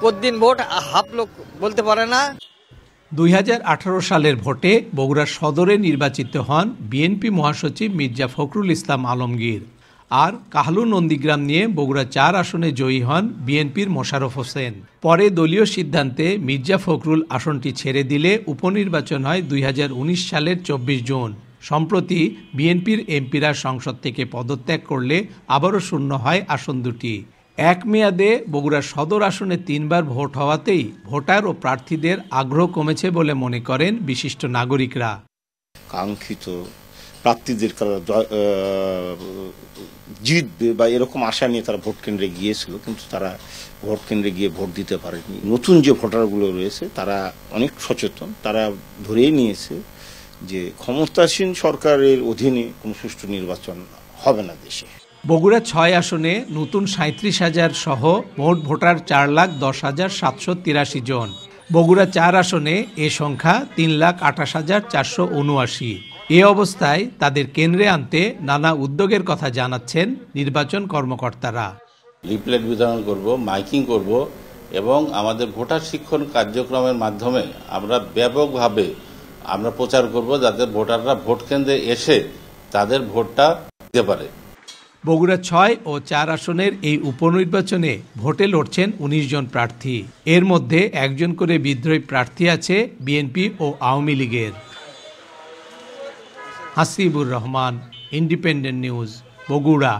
কতদিন ভোট হাফ লোক বলতে পারে না।
2018 সালের ভোটে বগুড়া সদরে নির্বাচিত হন বিএনপি মহাসচিব মির্জা ফখরুল ইসলাম আলমগীর। আর কাহলু নন্দীগ্রাম নিয়ে বগুড়া ৪ আসনে জয়ী হন বিএনপির মোশাররফ হোসেন। পরে দলীয় সিদ্ধান্তে মির্জা ফখরুল আসনটি ছেড়ে দিলে উপনির্বাচন হয় ২০১৯ সালের ২৪ জুন। সম্প্রতি বিএনপির এমপিরা সংসদ থেকে পদত্যাগ করলে আবারও শূন্য হয় আসন দুটি। এক মেয়াদে বগুড়া সদর আসনে ৩বার ভোট হওয়াতেই ভোটার ও প্রার্থীদের আগ্রহ কমেছে বলে মনে করেন বিশিষ্ট নাগরিকরা।
কাঙ্ক্ষিত প্রার্থীদের জিতবে বা এরকম আশা নিয়ে তারা ভোট কেন্দ্রে গিয়েছিল, কিন্তু তারা ভোট কেন্দ্রে গিয়ে ভোট দিতে পারেনি। নতুন যে ভোটারগুলো রয়েছে তারা অনেক সচেতন, তারা ধরেই নিয়েছে যে ক্ষমতাসীন সরকারের অধীনে কোনো সুষ্ঠু নির্বাচন হবে না দেশে।
বগুড়া ৬ আসনে নতুন ৩৭,০০০ সহ মোট ভোটার ৪,১০,৭৮৩ জন। বগুড়া ৪ আসনে এ সংখ্যা ৩,২৮,৪৭৯। এ অবস্থায় তাদের কেন্দ্রে আনতে নানা উদ্যোগের কথা জানাচ্ছেন নির্বাচন কর্মকর্তারা।
লিফলেট বিতরণ করব, মাইকিং করব এবং আমাদের ভোটার শিক্ষণ কার্যক্রমের মাধ্যমে আমরা ব্যাপকভাবে আমরা প্রচার করব, যাতে ভোটাররা ভোট কেন্দ্রে এসে তাদের ভোটটা দিতে পারে।
বগুড়া ৬ ও ৪ আসনের এই উপনির্বাচনে ভোটে লড়ছেন ১৯ জন প্রার্থী। এর মধ্যে একজন করে বিদ্রোহী প্রার্থী আছে বিএনপি ও আওয়ামী লীগের। Hasibur Rahman, Independent News, Bogura.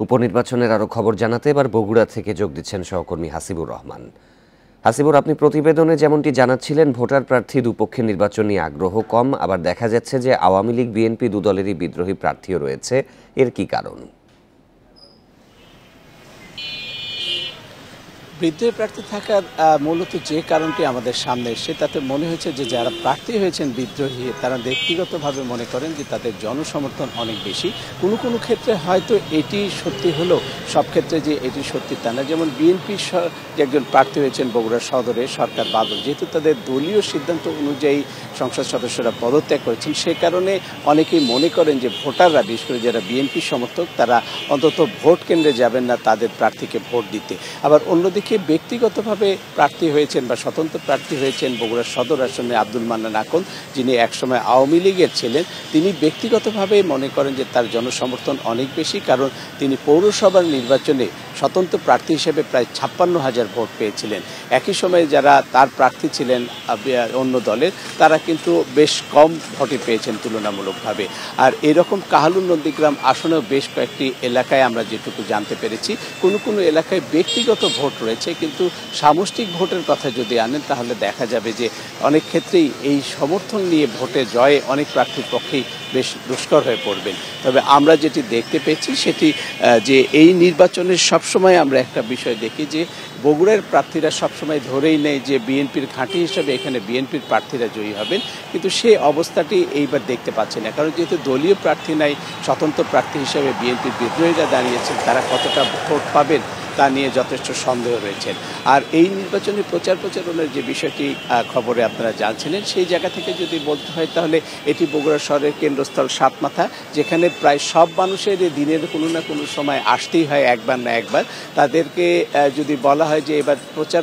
উপনির্বাচনের আরো খবর জানাতে এবার বগুড়া থেকে যোগ দিচ্ছেন সহকর্মী হাসিবুর রহমান। হাসিবুর, আপনি প্রতিবেদনে যেমনটি জানাচ্ছিলেন, ভোটার প্রার্থী দুপক্ষের নির্বাচন নিয়ে আগ্রহ কম, আবার দেখা যাচ্ছে যে আওয়ামী লীগ বিএনপি দুদলেরই বিদ্রোহী প্রার্থীও রয়েছে। এর কি কারণ?
বিদ্রোহী প্রার্থী থাকার মূলত যে কারণটি আমাদের সামনে এসে তাতে মনে হয়েছে যে যারা প্রার্থী হয়েছেন বিদ্রোহী, তারা ব্যক্তিগতভাবে মনে করেন যে তাদের জনসমর্থন অনেক বেশি। কোনো কোনো ক্ষেত্রে হয়তো এটি সত্যি হলেও সব ক্ষেত্রে যে এটি সত্যি তা না। যেমন বিএনপির যে একজন প্রার্থী হয়েছেন বগুড়া সদরে সরকার বাদল, যেহেতু তাদের দলীয় সিদ্ধান্ত অনুযায়ী সংসদ সদস্যরা পদত্যাগ করেছেন, সে কারণে অনেকেই মনে করেন যে ভোটাররা, বিশেষ করে যারা বিএনপি সমর্থক, তারা অন্তত ভোট কেন্দ্রে যাবেন না তাদের প্রার্থীকে ভোট দিতে। আবার অন্যদিকে ব্যক্তিগতভাবে প্রার্থী হয়েছেন বা স্বতন্ত্র প্রার্থী হয়েছেন বগুড়া সদর আসনে আব্দুল মান্নান আকন, যিনি একসময় আওয়ামী লীগের ছিলেন। তিনি ব্যক্তিগতভাবে মনে করেন যে তার জনসমর্থন অনেক বেশি, কারণ তিনি পৌরসভার নির্বাচনে স্বতন্ত্র প্রার্থী হিসেবে প্রায় ৫৬,০০০ ভোট পেয়েছিলেন। একই সময়ে যারা তার প্রার্থী ছিলেন অন্য দলের, তারা কিন্তু বেশ কম ভোটে পেয়েছেন তুলনামূলকভাবে। আর এরকম কাহালু নন্দীগ্রাম আসনেও বেশ কয়েকটি এলাকায় আমরা যেটুকু জানতে পেরেছি, কোনো কোনো এলাকায় ব্যক্তিগত ভোট রয়েছে, কিন্তু সামষ্টিক ভোটের কথা যদি আনেন তাহলে দেখা যাবে যে অনেক ক্ষেত্রেই এই সমর্থন নিয়ে ভোটে জয়ে অনেক প্রার্থীর পক্ষেই বেশ দুষ্কর হয়ে পড়বেন। তবে আমরা যেটি দেখতে পেয়েছি সেটি যে এই নির্বাচনে সবসময় আমরা একটা বিষয় দেখি যে বগুড়ার প্রার্থীরা সবসময় ধরেই নেয় যে বিএনপির ঘাঁটি হিসেবে এখানে বিএনপির প্রার্থীরা জয়ী হবেন, কিন্তু সেই অবস্থাটি এইবার দেখতে পাচ্ছি না। কারণ যেহেতু দলীয় প্রার্থী নাই, স্বতন্ত্র প্রার্থী হিসেবে বিএনপির বিদ্রোহীরা দাঁড়িয়েছেন, তারা কতটা ভোট পাবেন তা নিয়ে যথেষ্ট সন্দেহ রয়েছেন। আর এই নির্বাচনী প্রচারণার যে বিষয়টি খবরে আপনারা জানছিলেন, সেই জায়গা থেকে যদি বলতে হয় তাহলে এটি বগুড়া শহরের কেন্দ্রস্থল সাতমাথা, যেখানে প্রায় সব মানুষের দিনের কোনো না কোনো সময় আসতেই হয় একবার না একবার। তাদেরকে যদি বলা হয় যে এবার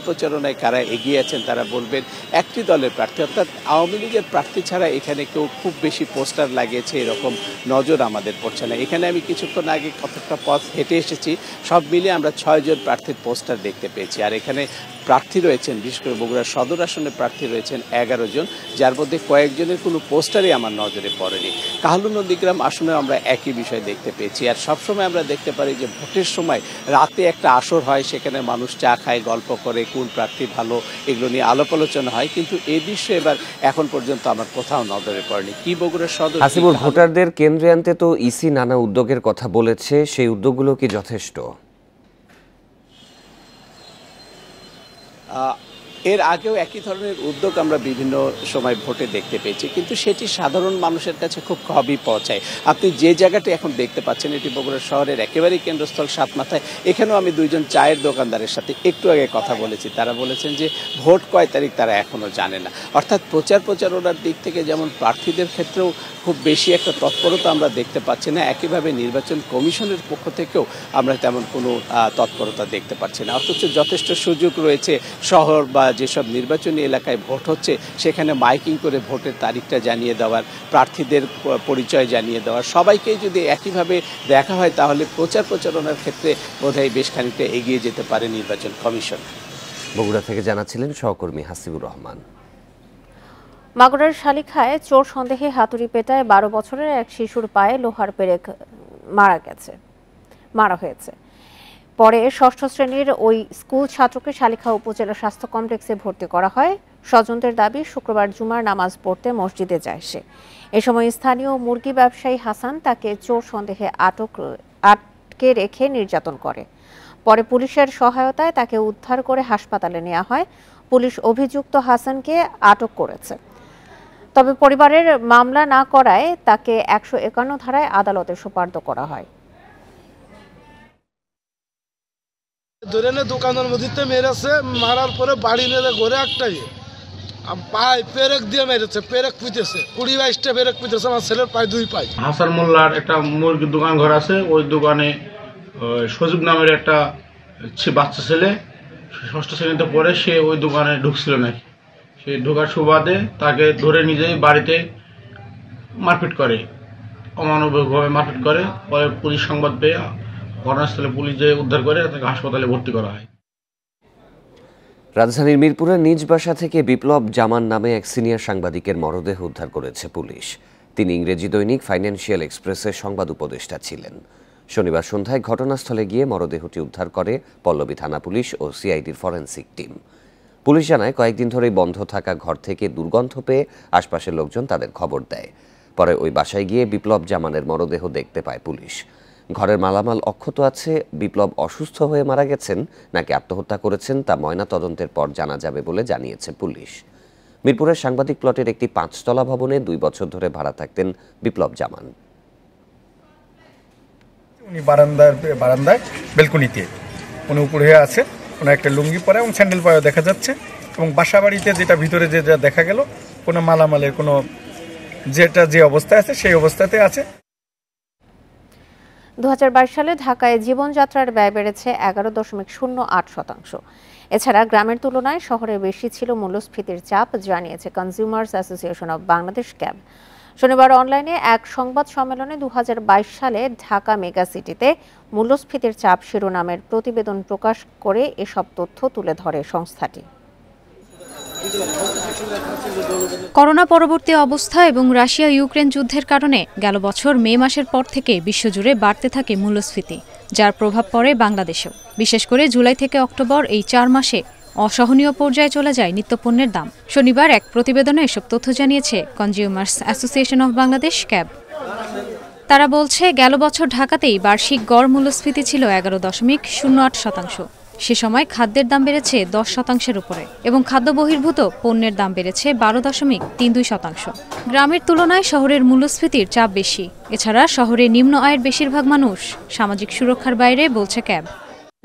প্রচারণায় কারা এগিয়ে আছেন, তারা বলবেন একটি দলের প্রার্থী, অর্থাৎ আওয়ামী লীগের প্রার্থী ছাড়া এখানে কেউ খুব বেশি পোস্টার লাগিয়েছে এরকম নজর আমাদের পড়ছে না। এখানে আমি কিছুক্ষণ আগে কতটা পথ হেঁটে এসেছি, সব মিলিয়ে আমরা ৬ জন প্রার্থীর পোস্টার দেখতে পেয়েছি। আর এখানে প্রার্থী রয়েছেন, বিশেষ করে বগুড়া সদর আসনে প্রার্থী রয়েছেন ১১ জন, যার মধ্যে কয়েকজনের কোনো পোস্টারই আমার নজরে পড়েনি। কাহালু নন্দীগ্রাম আসনে আমরা একই বিষয় দেখতে পেয়েছি। আর সবসময় আমরা দেখতে পারি যে ভোটের সময় রাতে একটা আসর হয়, সেখানে মানুষ চা খায়, গল্প করে, কোন প্রার্থী ভালো এগুলো নিয়ে আলাপ আলোচনা হয়, কিন্তু এই দৃশ্য এবার এখন পর্যন্ত আমার কোথাও নজরে পড়েনি। কি বগুড়া সদর
হাসিবুর, ভোটারদের কেন্দ্রে আনতে তো ইসি নানা উদ্যোগের কথা বলেছে, সেই উদ্যোগগুলো কি যথেষ্ট?
এর আগেও একই ধরনের উদ্যোগ আমরা বিভিন্ন সময় ভোটে দেখতে পেয়েছি, কিন্তু সেটি সাধারণ মানুষের কাছে খুব কমই পৌঁছায়। আপনি যে জায়গাটি এখন দেখতে পাচ্ছেন, এটি বগুড়া শহরের একেবারেই কেন্দ্রস্থল সাতমাথায়। এখানেও আমি দুইজন চায়ের দোকানদারের সাথে একটু আগে কথা বলেছি, তারা বলেছেন যে ভোট কয় তারিখ তারা এখনও জানে না। অর্থাৎ প্রচারণার দিক থেকে যেমন প্রার্থীদের ক্ষেত্রেও খুব বেশি একটা তৎপরতা আমরা দেখতে পাচ্ছি না, একইভাবে নির্বাচন কমিশনের পক্ষ থেকেও আমরা তেমন কোনো তৎপরতা দেখতে পাচ্ছি না। অথচ যথেষ্ট সুযোগ রয়েছে শহর বা যেসব নির্বাচনী এলাকায় ভোট হচ্ছে সেখানে মাইকিং করে ভোটের তারিখটা জানিয়ে দেওয়ার, প্রার্থীদের পরিচয় জানিয়ে দেওয়ার, সবাইকে যদি একইভাবে দেখা হয় তাহলে প্রচারণার ক্ষেত্রে বোধহয় বেশ খানিকটা এগিয়ে যেতে পারে নির্বাচন কমিশন।
বগুড়া থেকে জানাচ্ছিলেন সহকর্মী হাসিবুর রহমান।
মাগুরার শালিখায় চোর সন্দেহে হাতুড়ি পেটায় 12 বছরের এক শিশুর পায়ে লোহার পেরেক মারা হয়েছে। পরে ষষ্ঠ শ্রেণীর ওই স্কুল ছাত্রকে শালিখা উপজেলা স্বাস্থ্য কমপ্লেক্সে ভর্তি করা হয়। স্বজনদের দাবি, শুক্রবার জুমার নামাজ পড়তে মসজিদে যায় সে। এ সময় স্থানীয় মুরগি ব্যবসায়ী হাসান তাকে চোর সন্দেহে আটকে রেখে নির্যাতন করে। পরে পুলিশের সহায়তায় তাকে উদ্ধার করে হাসপাতালে নেওয়া হয়। পুলিশ অভিযুক্ত হাসানকে আটক করেছে, তবে পরিবারের মামলা না করায় তাকে 151 ধারায় আদালতে সোপর্দ করা হয়।
দোকানের মধ্যে মেরেছে, মারার পরে বাড়ি নিয়ে ঘরে একটাই পায়ে পেরেক দিয়ে মেরেছে, পেরেক পুঁতেছে, 20-22টা পেরেক পুঁতেছে আমার ছেলের পায়ে 2 পায়ে।
হাসান মোল্লার একটা মুরগির দোকান ঘর আছে, ওই দোকানে সজীব নামের একটা বাচ্চা ছেলে ষষ্ঠ শ্রেণীতে পড়ে, সে ওই দোকানে ঢুকছিল নাকি, সে ঢোকার সুবাদে তাকে ধরে নিজেই বাড়িতে মারপিট করে, অমানবিকভাবে মারপিট করে। পরে পুলিশ সংবাদ পেয়ে ঘটনাস্থলে পুলিশ যেয়ে উদ্ধার করে তাকে হাসপাতালে ভর্তি করা হয়।
রাজধানীর মিরপুরের নিজ বাসা থেকে বিপ্লব জামান নামে এক সিনিয়র সাংবাদিকের মরদেহ উদ্ধার করেছে পুলিশ। তিনি ইংরেজি দৈনিক ফাইন্যান্সিয়াল এক্সপ্রেসের সংবাদ উপদেষ্টা ছিলেন। শনিবার সন্ধ্যায় ঘটনাস্থলে গিয়ে মরদেহটি উদ্ধার করে পল্লবী থানা পুলিশ ও সিআইডির ফরেনসিক টিম। পুলিশ জানায়, কয়েকদিন ধরেই বন্ধ থাকা ঘর থেকে দুর্গন্ধ পেয়ে আশপাশের লোকজন তাদের খবর দেয়। পরে ওই বাসায় গিয়ে বিপ্লব জামানের মরদেহ দেখতে পায় পুলিশ। ঘরের মালামাল অক্ষত আছে। বিপ্লব অসুস্থ হয়ে মারা গেছেন নাকি আত্মহত্যা করেছেন তা ময়না তদন্তের পর জানা যাবে বলে জানিয়েছে পুলিশ। মিরপুরের সাংবাদিক প্লটের একটি 5তলা ভবনে 2 বছর ধরে ভাড়া থাকতেন বিপ্লব জামান।
উনি বারান্দায় বেলকনিতে উনি উপরে আছে, কোনো একটা লুঙ্গি পরে এবং স্যান্ডেল পরে দেখা যাচ্ছে। এবং বাসা বাড়িতে যেটা ভিতরে যে দেখা গেল, কোনো মালামালের কোনো যে অবস্থায় আছে সেই অবস্থাতে আছে।
2022 সালে ঢাকায় জীবনযাত্রার ব্যয় বেড়েছে 11.08%। এছাড়া গ্রামের তুলনায় শহরে বেশি ছিল মূল্যস্ফীতির চাপ, জানিয়েছে consumers association of Bangladesh cab. শনিবার অনলাইনে এক সংবাদ সম্মেলনে 2022 সালে ঢাকা মেগা সিটিতে মূল্যস্ফীতির চাপ শিরোনামের প্রতিবেদন প্রকাশ করে এসব তথ্য তুলে ধরে সংস্থাটি।
করোনা পরবর্তী অবস্থা এবং রাশিয়া ইউক্রেন যুদ্ধের কারণে গেল বছর মে মাসের পর থেকে বিশ্বজুড়ে বাড়তে থাকে মূল্যস্ফীতি, যার প্রভাব পড়ে বাংলাদেশেও। বিশেষ করে জুলাই থেকে অক্টোবর এই 4 মাসে অসহনীয় পর্যায়ে চলে যায় নিত্যপণ্যের দাম। শনিবার এক প্রতিবেদনে এসব তথ্য জানিয়েছে consumers association of Bangladesh cab. তারা বলছে, গেল বছর ঢাকাতেই বার্ষিক গড় মূল্যস্ফীতি ছিল 11.08%। সে সময় খাদ্যের দাম বেড়েছে 10% উপরে এবং খাদ্য বহির্ভূত পণ্যের দাম বেড়েছে 12.32%। গ্রামের তুলনায় শহরের মূল্যস্ফীতির চাপ বেশি। এছাড়া শহরে নিম্ন আয়ের বেশিরভাগ মানুষ সামাজিক সুরক্ষার বাইরে, বলছে ক্যাব।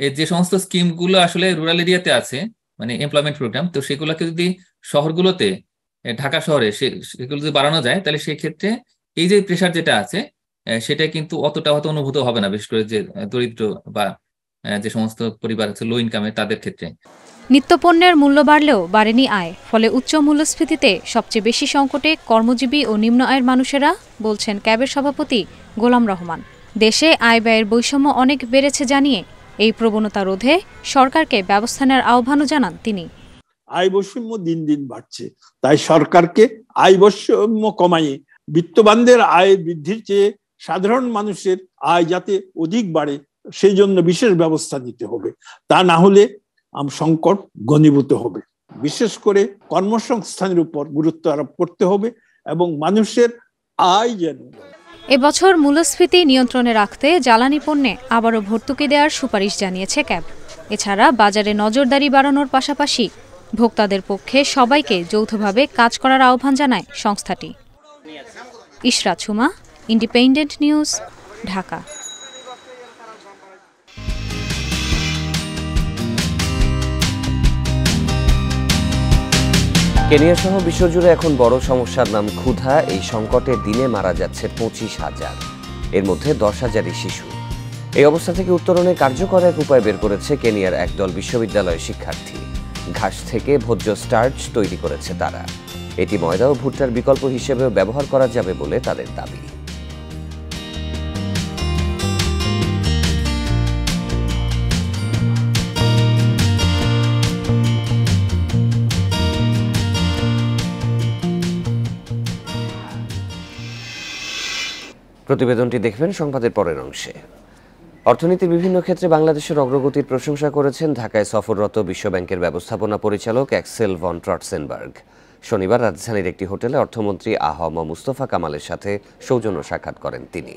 এই যে সমস্ত স্কিমগুলো আসলে রুরাল এরিয়াতে আছে, মানে এমপ্লয়মেন্ট প্রোগ্রাম, তো সেগুলোকে যদি শহরগুলোতে, ঢাকা শহরে সেগুলো যদি বাড়ানো যায়, তাহলে সেই ক্ষেত্রে এই যে প্রেশার যেটা আছে সেটা কিন্তু অতটা হয়তো অনুভূত হবে না, বিশেষ করে যে দরিদ্র বা যে সমস্ত পরিবার আছে লো ইনকামে তাদের ক্ষেত্রে।
নিত্যপণ্যের মূল্য বাড়লেও বাড়েনি আয়, ফলে উচ্চ মূল্যস্ফীতিতে সবচেয়ে বেশি সংকটে কর্মজীবী ও নিম্ন আয়ের মানুষেরা, বলছেন ক্যাবের সভাপতি গোলাম রহমান। দেশে আয় ব্যয়ের বৈষম্য অনেক বেড়েছে জানিয়ে এই প্রবণতা রোধে সরকারকে ব্যবস্থা নেওয়ার আহ্বানও জানান তিনি।
আয় বৈষম্য দিন দিন বাড়ছে, তাই সরকারকে আয় বৈষম্য কমাইয়ে বিত্তবানদের আয় বৃদ্ধির চেয়ে সাধারণ মানুষের আয় যাতে অধিক বাড়ে সেই জন্য বিশেষ ব্যবস্থা নিতে হবে। তা না হলে সংকট ঘনীভূত হবে। বিশেষ করে কর্মসংস্থানের উপর গুরুত্ব আরোপ করতে হবে এবং মানুষের আয় যেন।
এবছর মূল্যস্ফীতি নিয়ন্ত্রণে রাখতে জ্বালানি পণ্যে আবারও ভর্তুকি দেওয়ার সুপারিশ জানিয়েছে ক্যাব। এছাড়া বাজারে নজরদারি বাড়ানোর পাশাপাশি ভোক্তাদের পক্ষে সবাইকে যৌথভাবে কাজ করার আহ্বান জানায় সংস্থাটি। Ishrat Suma, independent News, Dhaka.
Kenya সহ বিশ্বজুড়ে এখন বড় সমস্যার নাম ক্ষুধা। এই সংকটের দিনে মারা যাচ্ছে 25,000, এর মধ্যে 10,000ই শিশু। এই অবস্থা থেকে উত্তরণে কার্যকর এক উপায় বের করেছে কেনিয়ার একদল বিশ্ববিদ্যালয়ের শিক্ষার্থী। ঘাস থেকে ভোজ্য স্টার্চ তৈরি করেছে তারা। এটি ময়দা ও ভুট্টার বিকল্প হিসেবেও ব্যবহার করা যাবে বলে তাদের দাবি। প্রতিবেদনটি দেখবেন সংবাদের পরের অংশে। অর্থনীতির বিভিন্ন ক্ষেত্রে বাংলাদেশের অগ্রগতির প্রশংসা করেছেন ঢাকায় সফররত বিশ্বব্যাংকের ব্যবস্থাপনা পরিচালক অ্যাক্সেল ভন ট্রটসেনবার্গ। শনিবার রাজধানীর একটি হোটেলে অর্থমন্ত্রী আ.হ.ম মুস্তফা কামালের সাথে সৌজন্য সাক্ষাৎ করেন তিনি।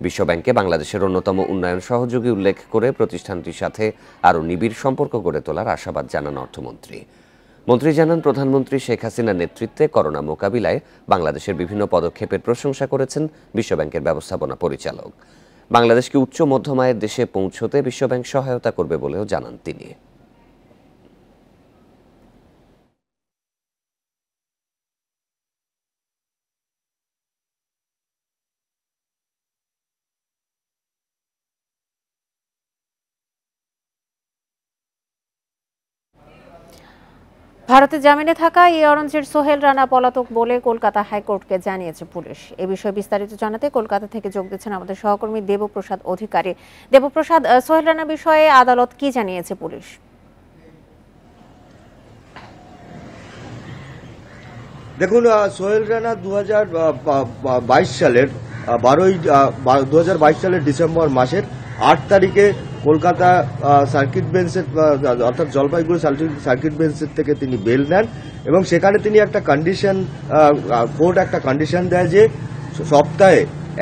বিশ্বব্যাংকে বাংলাদেশের অন্যতম উন্নয়ন সহযোগী উল্লেখ করে প্রতিষ্ঠানটির সাথে আরও নিবিড় সম্পর্ক গড়ে তোলার আশাবাদ জানান অর্থমন্ত্রী। মন্ত্রী জানান, প্রধানমন্ত্রী শেখ হাসিনার নেতৃত্বে করোনা মোকাবিলায় বাংলাদেশের বিভিন্ন পদক্ষেপের প্রশংসা করেছেন বিশ্বব্যাংকের ব্যবস্থাপনা পরিচালক। বাংলাদেশকে উচ্চ মধ্যম আয়ের দেশে পৌঁছতে বিশ্বব্যাংক সহায়তা করবে বলেও জানান তিনি।
ভারতে জামিনে থাকা এই অরেঞ্জের সোহেল রানা পলাতক বলে কলকাতা হাইকোর্টকে জানিয়েছে পুলিশ। এ বিষয়ে বিস্তারিত জানাতে কলকাতা থেকে যোগ দিচ্ছেন আমাদের সহকর্মী দেবপ্রসাদ অধিকারী। দেবপ্রসাদ, সোহেল রানা বিষয়ে আদালত কি জানিয়েছে পুলিশ?
দেখুন, সোহেল রানা 2022 সালের ডিসেম্বর মাসের 8 তারিখে কলকাতা সার্কিট বেঞ্চের অর্থাৎ জলপাইগুড়ি সার্কিট বেঞ্চের থেকে তিনি বেল নেন এবং সেখানে তিনি একটা কন্ডিশন, কোর্ট একটা কন্ডিশন দেয় যে সপ্তাহে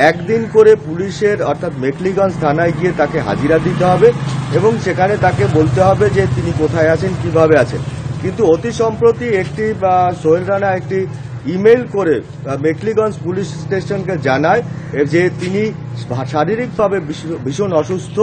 একদিন করে পুলিশের অর্থাৎ মেখলিগঞ্জ থানায় গিয়ে তাকে হাজিরা দিতে হবে এবং সেখানে তাকে বলতে হবে যে তিনি কোথায় আছেন, কিভাবে আছেন। কিন্তু অতি সম্প্রতি একটি সোহেল রানা একটি ইমেল করে মেখলিগঞ্জ পুলিশ স্টেশনকে জানায় যে তিনি শারীরিকভাবে ভীষণ অসুস্থ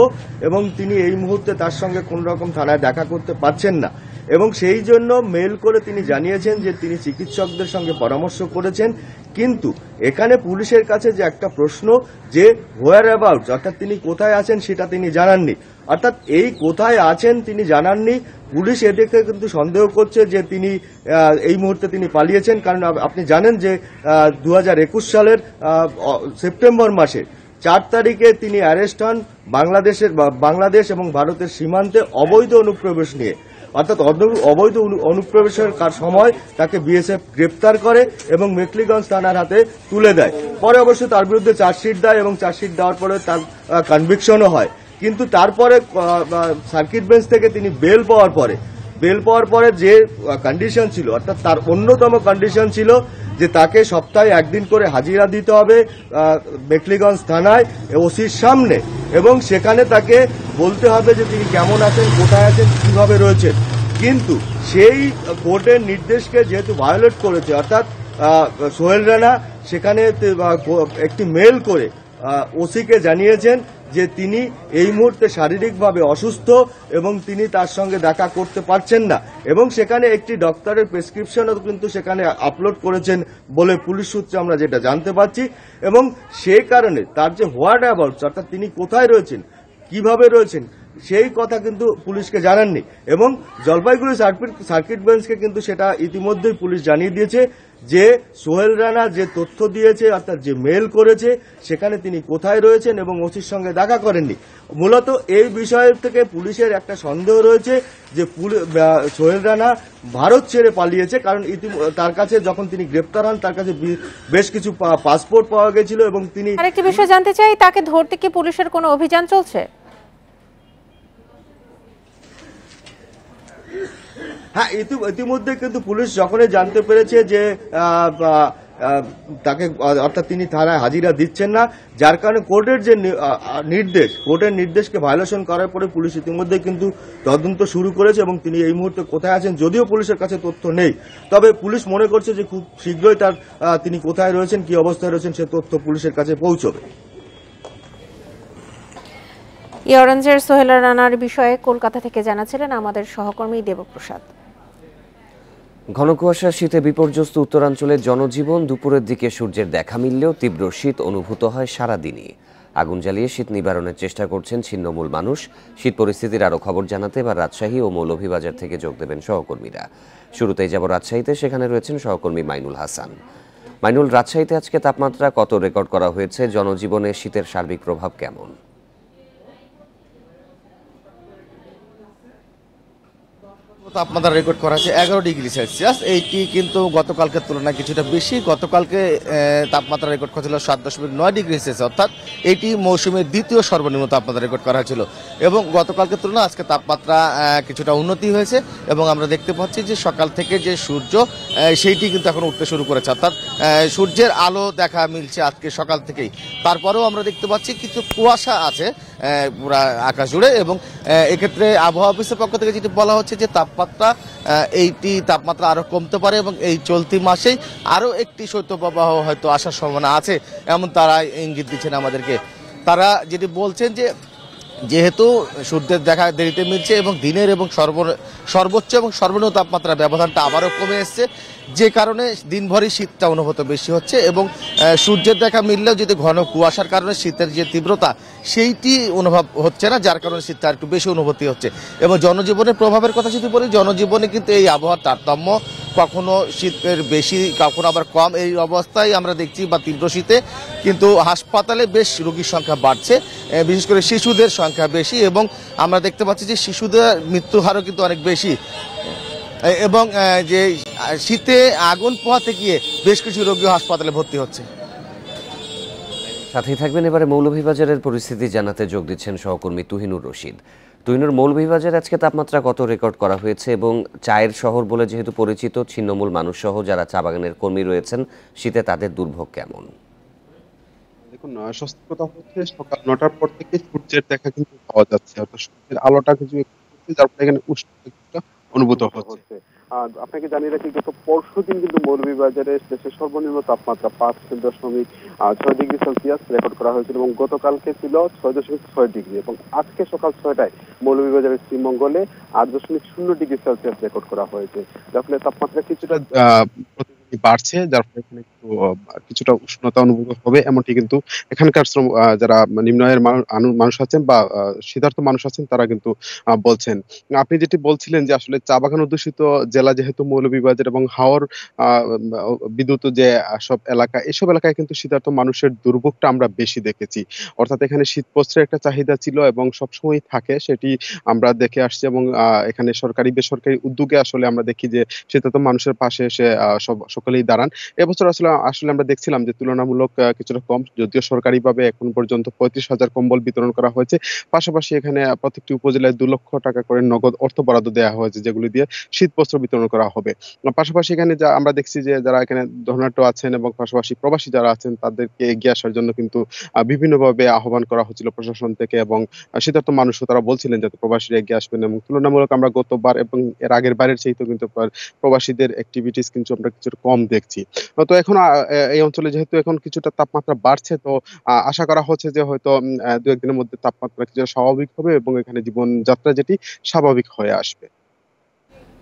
এবং তিনি এই মুহূর্তে তার সঙ্গে কোন রকম থানায় দেখা করতে পারছেন না এবং সেই জন্য মেল করে তিনি জানিয়েছেন যে তিনি চিকিৎসকদের সঙ্গে পরামর্শ করেছেন। কিন্তু এখানে পুলিশের কাছে যে একটা প্রশ্ন যে হোয়ার অ্যাবাউট অর্থাৎ তিনি কোথায় আছেন সেটা তিনি জানাননি, অর্থাৎ এই কোথায় আছেন তিনি জানাননি। পুলিশ এদিকে কিন্তু সন্দেহ করছে যে তিনি এই মুহূর্তে তিনি পালিয়েছেন, কারণ আপনি জানেন যে 2021 সালের সেপ্টেম্বর মাসে 4 তারিখে তিনি অ্যারেস্ট হন বাংলাদেশ এবং ভারতের সীমান্তে অবৈধ অনুপ্রবেশ নিয়ে, অর্থাৎ অবৈধ অনুপ্রবেশের সময় তাকে বিএসএফ গ্রেপ্তার করে এবং মেখলিগঞ্জ থানার হাতে তুলে দেয়। পরে অবশ্য তার বিরুদ্ধে চার্জশিট দেয় এবং চার্জশিট দেওয়ার পরে তার কনভিকশনও হয়। কিন্তু তারপরে সার্কিট বেঞ্চ থেকে তিনি বেল পাওয়ার পরে যে কন্ডিশন ছিল, অর্থাৎ তার অন্যতম কন্ডিশন ছিল যে তাকে সপ্তাহে একদিন করে হাজিরা দিতে হবে মেখলিগঞ্জ থানায় ওসির সামনে এবং সেখানে তাকে বলতে হবে যে তিনি কেমন আছেন, কোথায় আছেন, কিভাবে রয়েছেন। কিন্তু সেই কোর্টের নির্দেশকে যেহেতু ভায়োলেট করেছে, অর্থাৎ সোহেল রানা সেখানে একটি মেল করে ওসিকে জানিয়েছেন যে তিনি এই মুহূর্তে শারীরিকভাবে অসুস্থ এবং তিনি তার সঙ্গে দেখা করতে পারছেন না এবং সেখানে একটি ডক্টরের প্রেসক্রিপশনও কিন্তু সেখানে আপলোড করেছেন বলে পুলিশ সূত্রে আমরা যেটা জানতে পারছি। এবং সেই কারণে তার যে হোয়াট অ্যাবাউট অর্থাৎ তিনি কোথায় রয়েছেন, কিভাবে রয়েছেন, সেই কথা কিন্তু পুলিশকে জানাননি এবং জলপাইগুড়ি সার্কিট বেঞ্চকে কিন্তু সেটা ইতিমধ্যেই পুলিশ জানিয়ে দিয়েছে যে সোহেল রানা যে তথ্য দিয়েছে অর্থাৎ যে মেল করেছে সেখানে তিনি কোথায় রয়েছেন এবং ওসির সঙ্গে দেখা করেননি। মূলত এই বিষয় থেকে পুলিশের একটা সন্দেহ রয়েছে যে সোহেল রানা ভারত ছেড়ে পালিয়েছে, কারণ তার কাছে যখন তিনি গ্রেপ্তার হন তার কাছে বেশ কিছু পাসপোর্ট পাওয়া গেছিল এবং তিনি
আরেকটি বিষয় জানতে চাই, তাকে ধরতে কি পুলিশের কোনো অভিযান চলছে?
হ্যাঁ, ইতিমধ্যে কিন্তু পুলিশ যখনই জানতে পেরেছে যে তাকে অর্থাৎ তিনি থানায় হাজিরা দিচ্ছেন না, যার কারণে কোর্টের নির্দেশকে ভায়োলেশন করার পরে পুলিশ ইতিমধ্যে কিন্তু তদন্ত শুরু করেছে এবং তিনি এই মুহূর্তে কোথায় আছেন যদিও পুলিশের কাছে তথ্য নেই, তবে পুলিশ মনে করছে যে খুব শীঘ্রই তিনি কোথায় রয়েছেন, কি অবস্থায় রয়েছেন সে তথ্য পুলিশের কাছে পৌঁছবে।
অরেঞ্জের সোহেল রানার বিষয়ে কলকাতা থেকে জানাচ্ছিলেন আমাদের সহকর্মী দেবপ্রসাদ।
ঘন কুয়াশার শীতে বিপর্যস্ত উত্তরাঞ্চলের জনজীবন। দুপুরের দিকে সূর্যের দেখা মিললেও তীব্র শীত অনুভূত হয় সারাদিনই। আগুন জ্বালিয়ে শীত নিবারণের চেষ্টা করছেন ছিন্নমূল মানুষ। শীত পরিস্থিতির আরও খবর জানাতে এবার রাজশাহী ও মৌলভীবাজার থেকে যোগ দেবেন সহকর্মীরা। শুরুতেই যাব রাজশাহীতে, সেখানে রয়েছেন সহকর্মী মাইনুল হাসান। মাইনুল, রাজশাহীতে আজকে তাপমাত্রা কত রেকর্ড করা হয়েছে? জনজীবনে শীতের সার্বিক প্রভাব কেমন?
তাপমাত্রা রেকর্ড করা হয়েছে 11 ডিগ্রি সেলসিয়াস। এইটি কিন্তু গতকালকের তুলনায় কিছুটা বেশি। গতকালকে তাপমাত্রা রেকর্ড করা ছিল 7.9 ডিগ্রি সেলসিয়াস, অর্থাৎ এটি মৌসুমের দ্বিতীয় সর্বনিম্ন তাপমাত্রা রেকর্ড করা হয়েছিল। এবং গতকালকের তুলনায় আজকে তাপমাত্রা কিছুটা উন্নতি হয়েছে এবং আমরা দেখতে পাচ্ছি যে সকাল থেকে যে সূর্য সেইটি কিন্তু এখন উঠতে শুরু করেছে, অর্থাৎ সূর্যের আলো দেখা মিলছে আজকে সকাল থেকেই। তারপরেও আমরা দেখতে পাচ্ছি কিছু কুয়াশা আছে পুরা আকাশ জুড়ে এবং এক্ষেত্রে আবহাওয়া অফিসের পক্ষ থেকে যেটি বলা হচ্ছে যে তাপমাত্রা আরো কমতে পারে এবং এই চলতি মাসেই আরো একটি শৈত্যপ্রবাহ হয়তো আসার সম্ভাবনা আছে, এমন তারা ইঙ্গিত দিচ্ছেন আমাদেরকে। তারা যেটি বলছেন যে যেহেতু সূর্যের দেখা দেরিতে মিলছে এবং দিনের এবং সর্বোচ্চ এবং সর্বনিম্ন তাপমাত্রার ব্যবধানটা আবারও কমে এসছে, যে কারণে দিনভরই শীতটা অনুভূত বেশি হচ্ছে এবং সূর্যের দেখা মিললেও যদি ঘন কুয়াশার কারণে শীতের যে তীব্রতা সেইটি অনুভব হচ্ছে না, যার কারণে শীতটা একটু বেশি অনুভূতি হচ্ছে। এবং জনজীবনের প্রভাবের কথা যদি বলি, জনজীবনে কিন্তু এই আবহাওয়ার তারতম্য, কখনো শীতের বেশি কখনো আবার কম, এই অবস্থায় আমরা দেখছি বা তীব্র শীতে কিন্তু হাসপাতালে বেশ রোগীর সংখ্যা বাড়ছে, বিশেষ করে শিশুদের সংখ্যা বেশি এবং আমরা দেখতে পাচ্ছি যে শিশুদের মৃত্যু হারও কিন্তু অনেক বেশি। এবং যে শীতে আগুন পোহাতে গিয়ে বেশ কিছু রোগী হাসপাতালে ভর্তি হচ্ছে।
সাথেই থাকবেন এবারে মৌলভীবাজারের পরিস্থিতি জানাতে যোগ দিচ্ছেন সহকর্মী তুহিনুর রশিদ। তুহিনুর, মৌলভীবাজারে আজকে তাপমাত্রা কত রেকর্ড করা হয়েছে এবং চায়ের শহর বলে যেহেতু পরিচিত, ছিন্নমূল মানুষ সহ যারা চা বাগানের কর্মী রয়েছেন, শীতে তাদের দুর্ভোগ কেমন?
দেখুন, সত্যি কথা হচ্ছে সকাল 9টার পর থেকে সূর্যের দেখা কিন্তু পাওয়া যাচ্ছে, অর্থাৎ সূর্যের আলোটা কিছু যার ফলে এখানে উষ্ণতা অনুভূত হচ্ছে।
আপনাকে জানিয়ে রাখি, গত পরশুদিন কিন্তু মৌলভীবাজারে দেশের সর্বনিম্ন তাপমাত্রা 5.6 ডিগ্রি সেলসিয়াস রেকর্ড করা হয়েছিল এবং গতকালকে ছিল 6.6 ডিগ্রি এবং আজকে সকাল 6টায় মৌলভীবাজারের শ্রীমঙ্গলে 8.0 ডিগ্রি সেলসিয়াস রেকর্ড করা হয়েছে, যার ফলে তাপমাত্রা কিছুটা
বাড়ছে, যার ফলে এখানে কিছুটা উষ্ণতা অনুভূত হবে, এমনটি কিন্তু এখানকার যারা নিম্ন আয়ের মানুষ আছেন বা শীতার্থ মানুষ আছেন তারা কিন্তু বলছেন। আপনি যেটি বলছিলেন যে আসলে চা বাগান অধ্যুষিত জেলা যেহেতু মৌলভীবাজার এবং হাওর বিদ্যুৎ যে সব এলাকা, এসব এলাকায় কিন্তু শীতার্থ মানুষের দুর্ভোগটা আমরা বেশি দেখেছি, অর্থাৎ এখানে শীত বস্ত্রের একটা চাহিদা ছিল এবং সবসময় থাকে, সেটি আমরা দেখে আসছি এবং এখানে সরকারি বেসরকারি উদ্যোগে আসলে আমরা দেখি যে শীতার্থ মানুষের পাশে এসে সকলেই দাঁড়ান। এবছর আসলে আমরা দেখছিলাম যে তুলনামূলক কিছুটা কম, যদিও সরকারিভাবে এখন পর্যন্ত 35,000 কম্বল বিতরণ করা হয়েছে। পাশাপাশি এখানে প্রত্যেকটি উপজেলায় 2 লক্ষ টাকা করে নগদ অর্থ বরাদ্দ দেওয়া হয়েছে, যেগুলি দিয়ে শীত বস্ত্র বিতরণ করা হবে। পাশাপাশি এখানে আমরা দেখছি যে যারা এখানে ধনাঢ্য আছেন এবং পাশাপাশি প্রবাসী যারা আছেন তাদেরকে এগিয়ে আসার জন্য কিন্তু বিভিন্নভাবে আহ্বান করা হচ্ছিল প্রশাসন থেকে এবং শীতার্থ মানুষও তারা বলছিলেন যাতে প্রবাসীরা এগিয়ে আসবেন এবং তুলনামূলক আমরা গতবার এবং এর আগের বারের চাইতেও কিন্তু প্রবাসীদের অ্যাক্টিভিটিস কিন্তু আমরা কিছুটা কম দেখছি। তো এখন এই অঞ্চলে যেহেতু এখন কিছুটা তাপমাত্রা বাড়ছে, তো আশা করা হচ্ছে যে হয়তো 2-1 দিনের মধ্যে তাপমাত্রা কিছুটা স্বাভাবিক হবে এবং এখানে জীবনযাত্রা যেটি স্বাভাবিক হয়ে আসবে।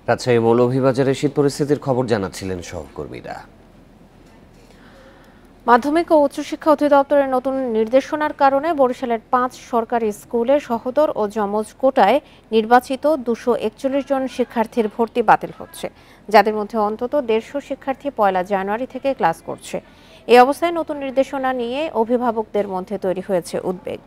রাজশাহী মৌলভীবাজারের শীত পরিস্থিতির খবর জানাচ্ছিলেন সহকর্মীরা।
মাধ্যমিক ও উচ্চশিক্ষা অধিদপ্তরের নতুন নির্দেশনার কারণে বরিশালের 5 সরকারি স্কুলে সহোদর ও যমজ কোটায় নির্বাচিত 241 জন শিক্ষার্থীর ভর্তি বাতিল হচ্ছে, যাদের মধ্যে অন্তত 150 শিক্ষার্থী 1 জানুয়ারি থেকে ক্লাস করছে। এই অবস্থায় নতুন নির্দেশনা নিয়ে অভিভাবকদের মধ্যে তৈরি হয়েছে উদ্বেগ।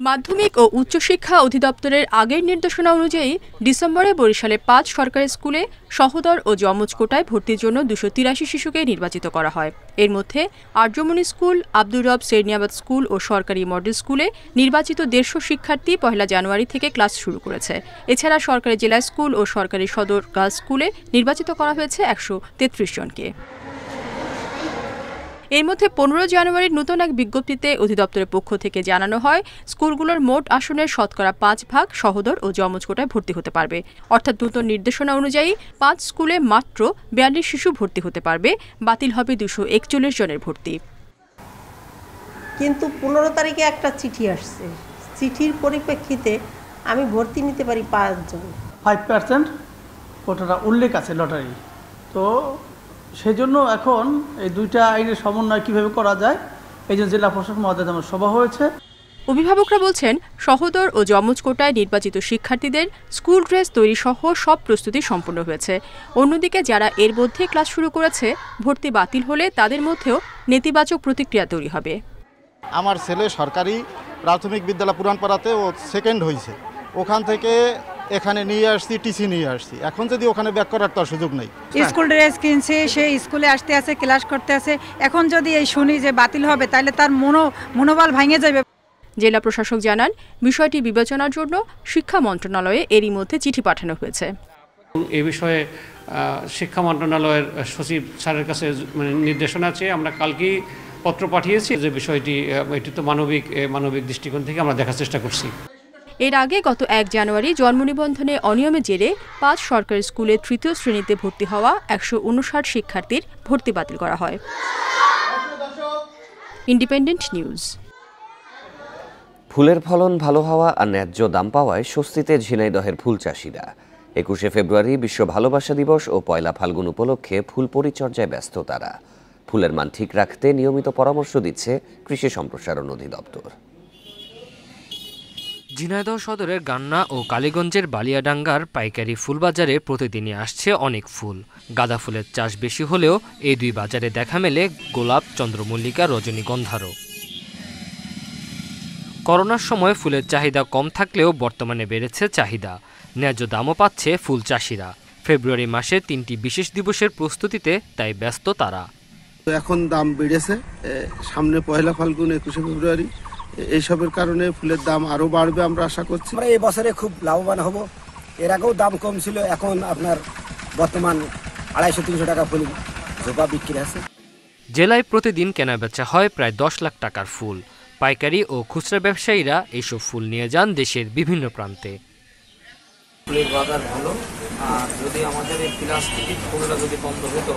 মাধ্যমিক ও উচ্চশিক্ষা অধিদপ্তরের আগের নির্দেশনা অনুযায়ী ডিসেম্বরে বরিশালে 5 সরকারি স্কুলে সহোদর ও যমজ কোটায় ভর্তির জন্য 283 শিশুকে নির্বাচিত করা হয়। এর মধ্যে আর্যমণি স্কুল, আব্দুর রব সেরনিয়াবাদ স্কুল ও সরকারি মডেল স্কুলে নির্বাচিত 150 শিক্ষার্থী 1 জানুয়ারি থেকে ক্লাস শুরু করেছে। এছাড়া সরকারি জেলা স্কুল ও সরকারি সদর গার্লস স্কুলে নির্বাচিত করা হয়েছে 133 জনকে। এর মধ্যে 15 জানুয়ারির নতুন এক বিজ্ঞপ্তিতে অধিদপ্তরের পক্ষ থেকে জানানো হয়, স্কুলগুলোর মোট আসনের শতকরা 5 ভাগ সহোদর ও যমজ কোটায় ভর্তি হতে পারবে। অর্থাৎ নতুন নির্দেশনা অনুযায়ী 5 স্কুলে মাত্র 42 শিশু ভর্তি হতে পারবে, বাতিল হবে 241 জনের ভর্তি।
কিন্তু 15 তারিখে একটা চিঠি আসছে, চিঠির পরিপ্রেক্ষিতে আমি ভর্তি নিতে পারি 5 জন।
5% কোটাটা উল্লেখ আছে লটারি, তো
সেই জন্য এখন এই দুইটা আইনের সমন্বয় কিভাবে করা যায় এই জন্য জেলা প্রশাসক মহোদয় আমার সভা হয়েছে।
অভিভাবকরা বলছেন সহোদর ও যমজ কোটায় নির্বাচিত শিক্ষার্থীদের স্কুল ড্রেস তৈরি সহ সব প্রস্তুতি সম্পন্ন হয়েছে। অন্যদিকে যারা এর মধ্যে ক্লাস শুরু করেছে ভর্তি বাতিল হলে তাদের মধ্যেও নেতিবাচক প্রতিক্রিয়া তৈরি হবে।
আমার ছেলে সরকারি প্রাথমিক বিদ্যালয় পুরানপাড়াতে ও সেকেন্ড হয়েছে, ওখান থেকে এখানে নিয়ে আসছি, টিসি নিয়ে আসছি। এখন যদি ওখানে ব্যাক করার তো সুযোগ নেই।
স্কুল ড্রেস কিনছে, সে স্কুলে আসতে আছে, ক্লাস করতে আছে। এখন যদি এই শুনি যে বাতিল হবে তাহলে তার মনোবল ভেঙে যাবে।
জেলা প্রশাসক জানান বিষয়টি বিবেচনার জন্য শিক্ষা মন্ত্রণালয়ে এরই মধ্যে চিঠি পাঠানো হয়েছে।
এই বিষয়ে শিক্ষা মন্ত্রণালয়ের সচিব স্যারের কাছে নির্দেশনা চেয়ে আমরা কালকেই পত্র পাঠিয়েছি যে বিষয়টি এটি তো মানবিক দৃষ্টিকোণ থেকে আমরা দেখার চেষ্টা করছি।
এর আগে গত 1 জানুয়ারি জন্ম নিবন্ধনে অনিয়মের জেরে 5 সরকারি স্কুলে 3য় শ্রেণীতে ভর্তি হওয়া 159 শিক্ষার্থীর ভর্তি বাতিল করা হয়। Independent news.
ফুলের ফলন ভালো হওয়া আর ন্যায্য দাম পাওয়ায় স্বস্তিতে ঝিনাইদহের ফুল চাষিরা। 21শে ফেব্রুয়ারি বিশ্ব ভালোবাসা দিবস ও পয়লা ফাল্গুন উপলক্ষে ফুল পরিচর্যায় ব্যস্ত তারা। ফুলের মান ঠিক রাখতে নিয়মিত পরামর্শ দিচ্ছে কৃষি সম্প্রসারণ অধিদপ্তর।
ঝিনাইদহ সদরের গান্না ও কালীগঞ্জের বালিয়াডাঙ্গার পাইকারি ফুল বাজারে প্রতিদিনই আসছে অনেক ফুল। গাঁদা ফুলের চাষ বেশি হলেও এই দুই বাজারে দেখা মেলে গোলাপ, চন্দ্রমল্লিকা, রজনীগন্ধারও। করোনার সময় ফুলের চাহিদা কম থাকলেও বর্তমানে বেড়েছে চাহিদা। ন্যায্য দামও পাচ্ছে ফুল চাষিরা। ফেব্রুয়ারি মাসে 3টি বিশেষ দিবসের প্রস্তুতিতে তাই ব্যস্ত তারা।
এখন দাম বেড়েছে, সামনে পয়লা ফাল্গুন, 21শে ফেব্রুয়ারি, এইসবের কারণে ফুলের দাম আরো বাড়বে আমরা আশা করছি।
আমরা এই বছরে খুব লাভবান হব। এর আগেও দাম কম ছিল, এখন আপনার বর্তমান 250-300 টাকা ফুল ঝোপা বিক্রি আছে।
জেলায় প্রতিদিন কেনাবেচা হয় প্রায় 10 লাখ টাকার ফুল। পাইকারি ও খুচরা ব্যবসায়ীরা এইসব ফুল নিয়ে যান দেশের বিভিন্ন প্রান্তে।
ফুলের বাজার ভালো, আর যদি আমাদের এই প্লাস্টিকের ফুলটা যদি বন্ধ হতো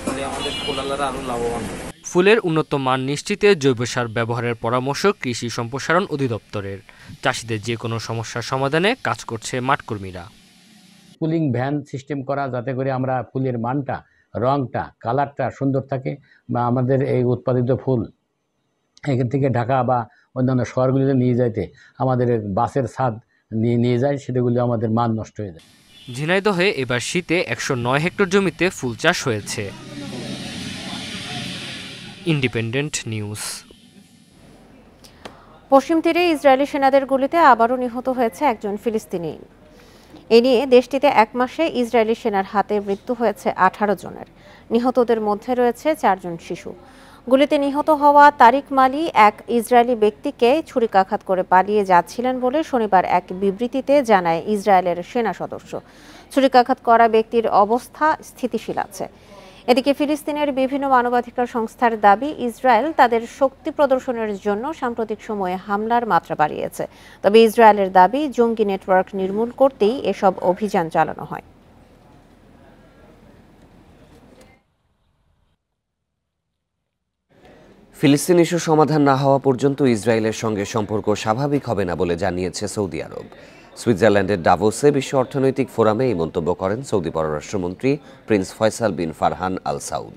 তাহলে আমাদের ফুলালারা আরো লাভবান হবে।
ফুলের উন্নত মান নিশ্চিতে জৈব সার ব্যবহারের পরামর্শ কৃষি সম্প্রসারণ অধিদপ্তরের। চাষিদের যে কোনো সমস্যার সমাধানে কাজ করছে মাঠকর্মীরা।
কুলিং ভ্যান সিস্টেম করা, যাতে করে আমরা ফুলের মানটা, রংটা, কালারটা সুন্দর থাকে, বা আমাদের এই উৎপাদিত ফুল এখান থেকে ঢাকা বা অন্যান্য শহরগুলিতে নিয়ে যাইতে আমাদের বাসের ছাদ নিয়ে যায়, সেটাগুলো আমাদের মান নষ্ট হয়ে যায়।
ঝিনাইদহে এবার শীতে 109 হেক্টর জমিতে ফুল চাষ হয়েছে। Independent news.
পশ্চিম তীরে ইসরায়েলি সেনাদের গুলিতে আবারও নিহত হয়েছে একজন ফিলিস্তিনি। এ নিয়ে দেশটিতে 1 মাসে ইসরায়েলি সেনার হাতে মৃত্যু হয়েছে 18 জনের। নিহতদের মধ্যে রয়েছে 4 জন শিশু। গুলিতে নিহত হওয়া তারিক মালি এক ইসরায়েলি ব্যক্তিকে ছুরিকাঘাত করে পালিয়ে যাচ্ছিলেন বলে শনিবার এক বিবৃতিতে জানায় ইসরায়েলের সেনা সদস্য। ছুরিকাঘাত করা ব্যক্তির অবস্থা স্থিতিশীল আছে। এদিকে ফিলিস্তিনের বিভিন্ন মানবাধিকার সংস্থার দাবি, ইসরায়েল তাদের শক্তি প্রদর্শনের জন্য সাম্প্রতিক সময়ে হামলার মাত্রা বাড়িয়েছে। তবে ইসরায়েলের দাবি, জঙ্গি নেটওয়ার্ক নির্মূল করতেই এসব অভিযান চালানো হয়।
ফিলিস্তিন ইস্যু সমাধান না হওয়া পর্যন্ত ইসরায়েলের সঙ্গে সম্পর্ক স্বাভাবিক হবে না বলে জানিয়েছে সৌদি আরব। সুইজারল্যান্ডের ডাভোসে বিশ্ব অর্থনৈতিক ফোরামে এই মন্তব্য করেন সৌদি পররাষ্ট্রমন্ত্রী প্রিন্স ফয়সাল বিন ফারহান আল সাউদ।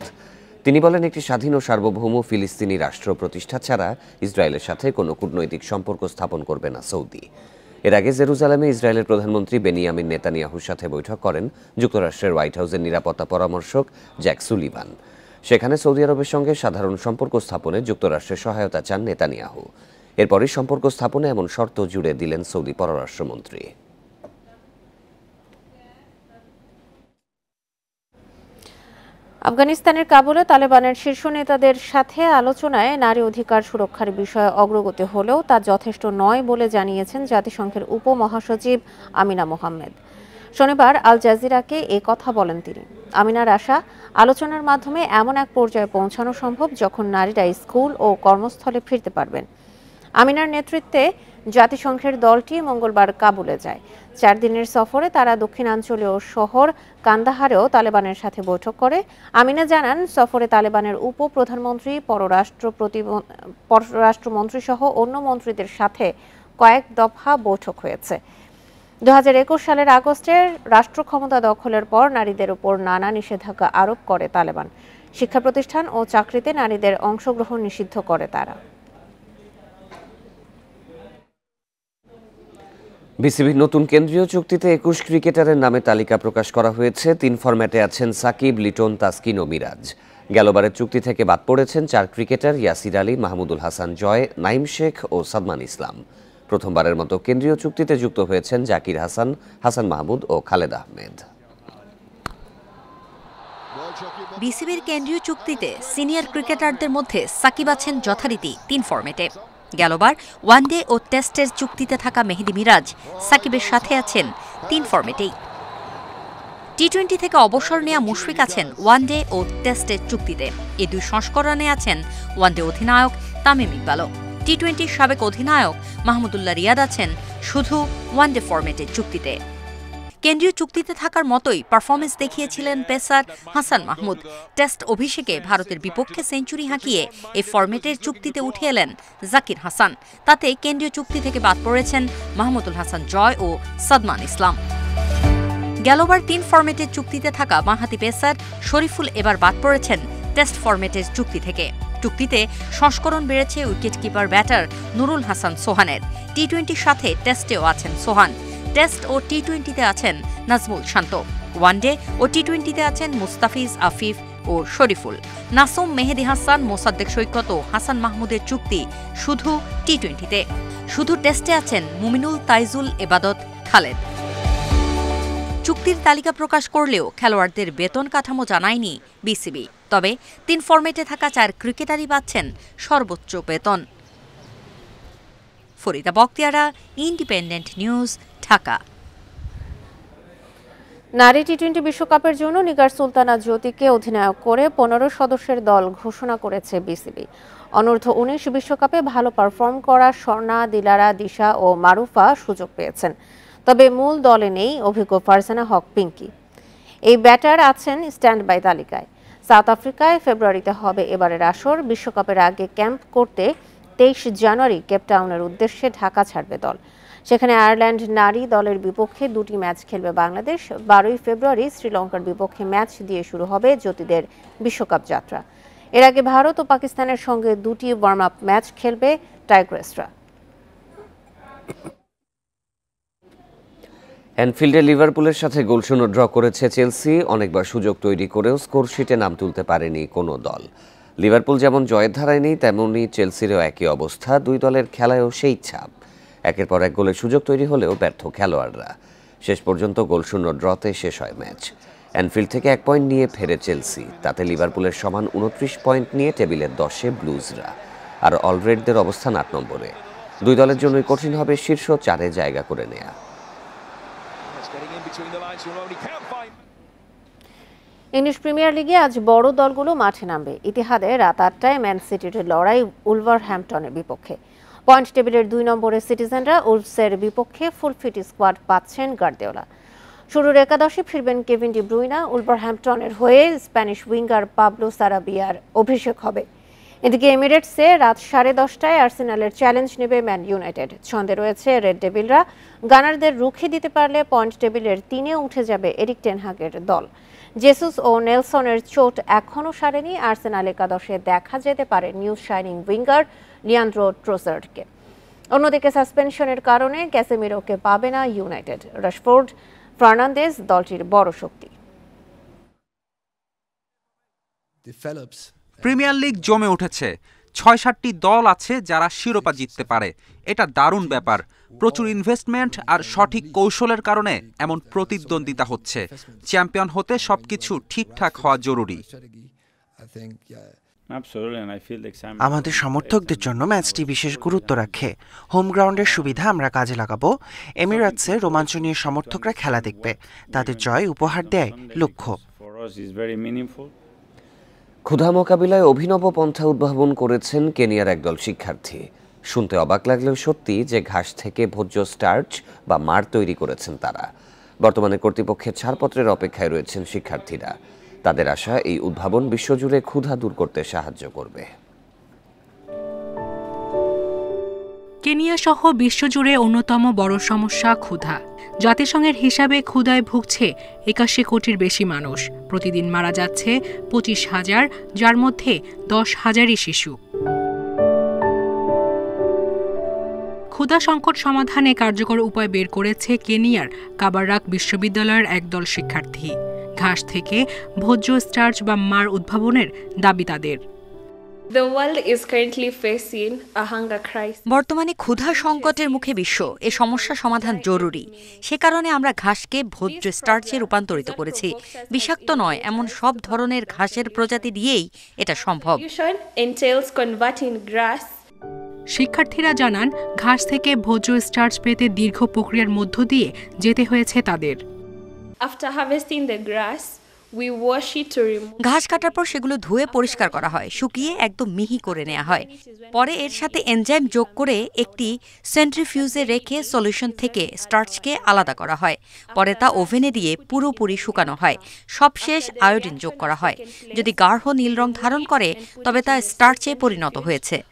তিনি বলেন, একটি স্বাধীন ও সার্বভৌম ফিলিস্তিনি রাষ্ট্র প্রতিষ্ঠা ছাড়া ইসরায়েলের সাথে কোনো কূটনৈতিক সম্পর্ক স্থাপন করবে না সৌদি। এর আগে জেরুজালেমে ইসরায়েলের প্রধানমন্ত্রী বেনিয়ামিন নেতানিয়াহুর সাথে বৈঠক করেন যুক্তরাষ্ট্রের হোয়াইট হাউসের নিরাপত্তা পরামর্শক জ্যাক সুলিভান। সেখানে সৌদি আরবের সঙ্গে সাধারণ সম্পর্ক স্থাপনে যুক্তরাষ্ট্রের সহায়তা চান নেতানিয়াহু। এরপরই সম্পর্ক স্থাপনে এমন শর্ত জুড়ে দিলেন সৌদি পররাষ্ট্রমন্ত্রী।
আফগানিস্তানের কাবুলে তালেবানের শীর্ষ নেতাদের সাথে আলোচনায় নারী অধিকার সুরক্ষার বিষয়ে অগ্রগতি হলেও তা যথেষ্ট নয় বলে জানিয়েছেন জাতিসংঘের উপমহাসচিব আমিনা মোহাম্মেদ। শনিবার আল জাজিরাকে এ কথা বলেন তিনি। আমিনার আশা, আলোচনার মাধ্যমে এমন এক পর্যায়ে পৌঁছানো সম্ভব যখন নারীরা স্কুল ও কর্মস্থলে ফিরতে পারবেন। আমিনার নেতৃত্বে জাতিসংঘের দলটি মঙ্গলবার কাবুলে যায়। 4 দিনের সফরে তারা দক্ষিণাঞ্চলীয় শহর কান্দাহারেও তালেবানের সাথে বৈঠক করে। আমিনা জানান, সফরে তালেবানের উপপ্রধানমন্ত্রী, পররাষ্ট্রমন্ত্রী সহ অন্য মন্ত্রীদের সাথে কয়েক দফা বৈঠক হয়েছে। 2021 সালের আগস্টে রাষ্ট্র ক্ষমতা দখলের পর নারীদের উপর নানা নিষেধাজ্ঞা আরোপ করে তালেবান। শিক্ষা প্রতিষ্ঠান ও চাকরিতে নারীদের অংশগ্রহণ নিষিদ্ধ করে তারা।
বিসিবির নতুন কেন্দ্রীয় চুক্তিতে 21 ক্রিকেটারের নামে তালিকা প্রকাশ করা হয়েছে। 3 ফরম্যাটে আছেন সাকিব, লিটন, তাসকিন ও মিরাজ। গেলবারের চুক্তি থেকে বাদ পড়েছেন 4 ক্রিকেটার ইয়াসির আলী, মাহমুদুল হাসান জয়, নাইম শেখ ও সাদমান ইসলাম। প্রথমবারের মতো কেন্দ্রীয় চুক্তিতে যুক্ত হয়েছেন জাকির হাসান, হাসান মাহমুদ ও খালেদ আহমেদ।
বিসিবির কেন্দ্রীয় চুক্তিতে সিনিয়র ক্রিকেটারদের মধ্যে সাকিব আছেন যথারীতি 3 ফরম্যাটে। গেলবার ওয়ানডে ও টেস্টের চুক্তিতে থাকা মেহেদী মিরাজ সাকিবের সাথে আছেন 3 ফরম্যাটেই। টি-20 থেকে অবসর নেওয়া মুশফিক আছেন ওয়ানডে ও টেস্টের চুক্তিতে। এই 2 সংস্করণে আছেন ওয়ানডে অধিনায়ক তামিম ইকবালও। টি-20 সাবেক অধিনায়ক মাহমুদুল্লাহ রিয়াদ আছেন শুধু ওয়ানডে ফরম্যাটের চুক্তিতে। কেন্দ্রীয় চুক্তিতে থাকার মতোই পারফরমেন্স দেখিয়েছিলেন পেসার হাসান মাহমুদ। টেস্ট অভিষেকে ভারতের বিপক্ষে সেঞ্চুরি হাঁকিয়ে এই ফরম্যাটের চুক্তিতে উঠে এলেন জাকির হাসান। তাতে কেন্দ্রীয় চুক্তি থেকে বাদ পড়েছেন মাহমুদুল হাসান জয় ও সাদমান ইসলাম। গেলবার 3 ফরম্যাটের চুক্তিতে থাকা বাঁহাতি পেসার শরীফুল এবার বাদ পড়েছেন টেস্ট ফরম্যাটের চুক্তি থেকে। চুক্তিতে সংস্করণ বেড়েছে wicket keeper batter Nurul Hasan সোহানের। টি-20 সাথে টেস্টেও আছেন সোহান। টেস্ট ও টি-20-তে আছেন নাজমুল শান্ত। ওয়ানডে ও টি-20-তে আছেন মুস্তাফিজ, আফিফ ও শরীফুল। নাসুম, মেহেদী হাসান, মোসাদ্দেক সৈকত ও হাসান মাহমুদের চুক্তি শুধু টি-20-তে। শুধু টেস্টে আছেন মুমিনুল, তাইজুল, এবাদত, খালেদ। চুক্তির তালিকা প্রকাশ করলেও খেলোয়াড়দের বেতন কাঠামো জানায়নি বিসিবি। তবে 3 ফরম্যাটে থাকা 4 ক্রিকেটারই পাচ্ছেন সর্বোচ্চ বেতন। Farida Bakhtiara, Independent News, Dhaka.
নারী টি-20 বিশ্বকাপের জন্য নিগার সুলতানা জ্যোতিকে অধিনায়ক করে 15 সদস্যের দল ঘোষণা করেছে বিসিবি। অনূর্ধ্ব 19 বিশ্বকাপে ভালো পারফর্ম করা স্বর্ণা, দিলারা, দিশা ও মারুফা সুযোগ পেয়েছেন। তবে মূল দলে নেই অভিজ্ঞ ফারজানা হক পিঙ্কি। এই ব্যাটার আছেন স্ট্যান্ড বাই তালিকায়। সাউথ আফ্রিকায় ফেব্রুয়ারিতে হবে এবারের আসর। বিশ্বকাপের আগে ক্যাম্প করতে 23 জানুয়ারি কেপটাউনের উদ্দেশ্যে ঢাকা ছাড়বে দল। সেখানে আয়ারল্যান্ড নারী দলের বিপক্ষে 2টি ম্যাচ খেলবে বাংলাদেশ। 12 ফেব্রুয়ারি শ্রীলঙ্কার বিপক্ষে ম্যাচ দিয়ে শুরু হবে জ্যোতিদের বিশ্বকাপ যাত্রা। এর আগে ভারত ও পাকিস্তানের সঙ্গে 2টি ওয়ার্ম আপ ম্যাচ খেলবে টাইগ্রেসরা।
অ্যানফিল্ডে লিভারপুলের সাথে গোলশূন্য ড্র করেছে চেলসি। অনেকবার সুযোগ তৈরি করেও স্কোরশিটে নাম তুলতে পারেনি কোনো দল। লিভারপুল যেমন জয়ের ধারায় নেই, তেমনই চেলসিরও একই অবস্থা। 2 দলের খেলায়ও সেই ছাপ। একের পর এক গোলের সুযোগ তৈরি হলেও ব্যর্থ খেলোয়াড়রা। শেষ পর্যন্ত গোলশূন্য ড্রতে শেষ হয় ম্যাচ। অ্যানফিল্ড থেকে 1 পয়েন্ট নিয়ে ফেরে চেলসি। তাতে লিভারপুলের সমান 29 পয়েন্ট নিয়ে টেবিলের 10-এ ব্লুজরা। আর অলরেডদের অবস্থান 8 নম্বরে। 2 দলের জন্যই কঠিন হবে শীর্ষ 4-এ জায়গা করে নেয়া।
ইংলিশ প্রিমিয়ার লিগে আজ বড় দলগুলো মাঠে নামবে। ইতিহাদে রাত 8টায় ম্যান সিটির লড়াই উলভারহ্যাম্পটনের বিপক্ষে। পয়েন্ট টেবিলের 2 নম্বরে সিটিজেনরা উলভসের বিপক্ষে ফুল ফিট স্কোয়াড পাচ্ছেন গার্দিওলা। শুরুর একাদশে ফিরবেন কেভিন ডি ব্রুইনা। উলভারহ্যাম্পটনের হয়ে স্প্যানিশ উইঙ্গার পাবলো সারাবিয়ার অভিষেক হবে। এদিকে এমিরেটসে রাত 10:30টায় আর্সেনালের চ্যালেঞ্জ নেবে ম্যান ইউনাইটেড। ছন্দে রয়েছে রেড ডেভিলরা। গানারদের রুখে দিতে পারলে পয়েন্ট টেবিলের 3-এ উঠে যাবে এরিক টেন হাগের দল। জেসুস ও নেলসনের চোট এখনও সারেনি। আর্সেনাল একাদশে দেখা যেতে পারে নিউ শাইনিং উইঙ্গার লিয়ান্দ্রো ট্রোসার্ডকে। অন্যদিকে সাসপেনশনের কারণে ক্যাসেমিরোকে পাবে না ইউনাইটেড। রাশফোর্ড, ফার্নান্দেজ দলটির বড় শক্তি।
প্রিমিয়ার লিগ জমে উঠেছে। 6-7টি দল আছে যারা শিরোপা জিততে পারে। এটা দারুণ ব্যাপার। প্রচুর ইনভেস্টমেন্ট আর সঠিক কৌশলের কারণে এমন প্রতিদ্বন্দ্বিতা হচ্ছে। চ্যাম্পিয়ন হতে সবকিছু ঠিকঠাক হওয়া জরুরি।
আমাদের সমর্থকদের জন্য ম্যাচটি বিশেষ গুরুত্ব রাখে। হোম গ্রাউন্ডের সুবিধা আমরা কাজে লাগাবো। এমিরেটসে রোমাঞ্চনীয় সমর্থকরা খেলা দেখবে। তাদের জয় উপহার দেয় লক্ষ্য।
ক্ষুধা মোকাবিলায় অভিনব পন্থা উদ্ভাবন করেছেন কেনিয়ার একদল শিক্ষার্থী। শুনতে অবাক লাগলেও সত্যি যে ঘাস থেকে ভোজ্য স্টার্চ বা মাড় তৈরি করেছেন তারা। বর্তমানে কর্তৃপক্ষের ছাড়পত্রের অপেক্ষায় রয়েছেন শিক্ষার্থীরা। তাদের আশা এই উদ্ভাবন বিশ্বজুড়ে ক্ষুধা দূর করতে সাহায্য করবে।
কেনিয়া সহ বিশ্বজুড়ে অন্যতম বড় সমস্যা ক্ষুধা। জাতিসংঘের হিসাবে ক্ষুধায় ভুগছে ৮১ কোটির বেশি মানুষ। প্রতিদিন মারা যাচ্ছে ২৫,০০০, যার মধ্যে ১০,০০০ই শিশু। ক্ষুধা সংকট সমাধানে কার্যকর উপায় বের করেছে কেনিয়ার কাবারাক বিশ্ববিদ্যালয়ের একদল শিক্ষার্থী। ঘাস থেকে ভোজ্য স্টার্চ বা মার উদ্ভাবনের দাবি তাদের।
বর্তমানে ক্ষুধা সংকটের মুখে বিশ্ব। এ সমস্যা সমাধান জরুরি। সে কারণে আমরা ঘাসকে ভোজ্য স্টার্চে রূপান্তরিত করেছি। বিষাক্ত নয় এমন সব ধরনের ঘাসের প্রজাতি দিয়েই এটা সম্ভব।
শিক্ষার্থীরা জানান, ঘাস থেকে ভোজ্য স্টার্চ পেতে দীর্ঘ প্রক্রিয়ার মধ্য দিয়ে যেতে হয়েছে তাদের।
ঘাস কাটার পর সেগুলো ধুয়ে পরিষ্কার করা হয়, শুকিয়ে একদম মিহি করে নেওয়া হয়। পরে এর সাথে এনজাইম যোগ করে একটি সেন্ট্রিফিউজে রেখে সলিউশন থেকে স্টার্চকে আলাদা করা হয়। পরে তা ওভেনে দিয়ে পুরোপুরি শুকানো হয়। সবশেষ আয়োডিন যোগ করা হয়। যদি গাঢ় নীল রং ধারণ করে তবে তা স্টার্চে পরিণত হয়েছে।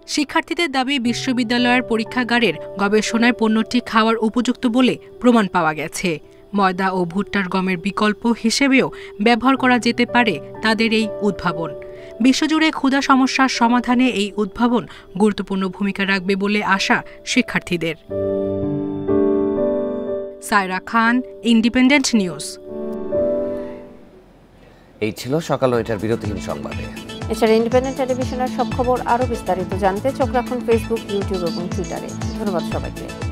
শিক্ষার্থীদের দাবি, বিশ্ববিদ্যালয়ের পরীক্ষাগারের গবেষণায় পণ্যটি খাওয়ার উপযুক্ত বলে প্রমাণ পাওয়া গেছে। ময়দা ও ভুট্টার গমের বিকল্প হিসেবেও ব্যবহার করা যেতে পারে তাদের এই উদ্ভাবন। বিশ্বজুড়ে ক্ষুধা সমস্যার সমাধানে এই উদ্ভাবন গুরুত্বপূর্ণ ভূমিকা রাখবে বলে আশা শিক্ষার্থীদের। সায়রা খান, ইন্ডিপেন্ডেন্ট নিউজ।
এই ছিল সকাল ৯টার বিরতিহীন সংবাদে।
এছাড়া ইন্ডিপেন্ডেন্ট টেলিভিশনের সব খবর আরও বিস্তারিত জানতে চোখ রাখুন ফেসবুক, ইউটিউব এবং টুইটারে। ধন্যবাদ সবাইকে।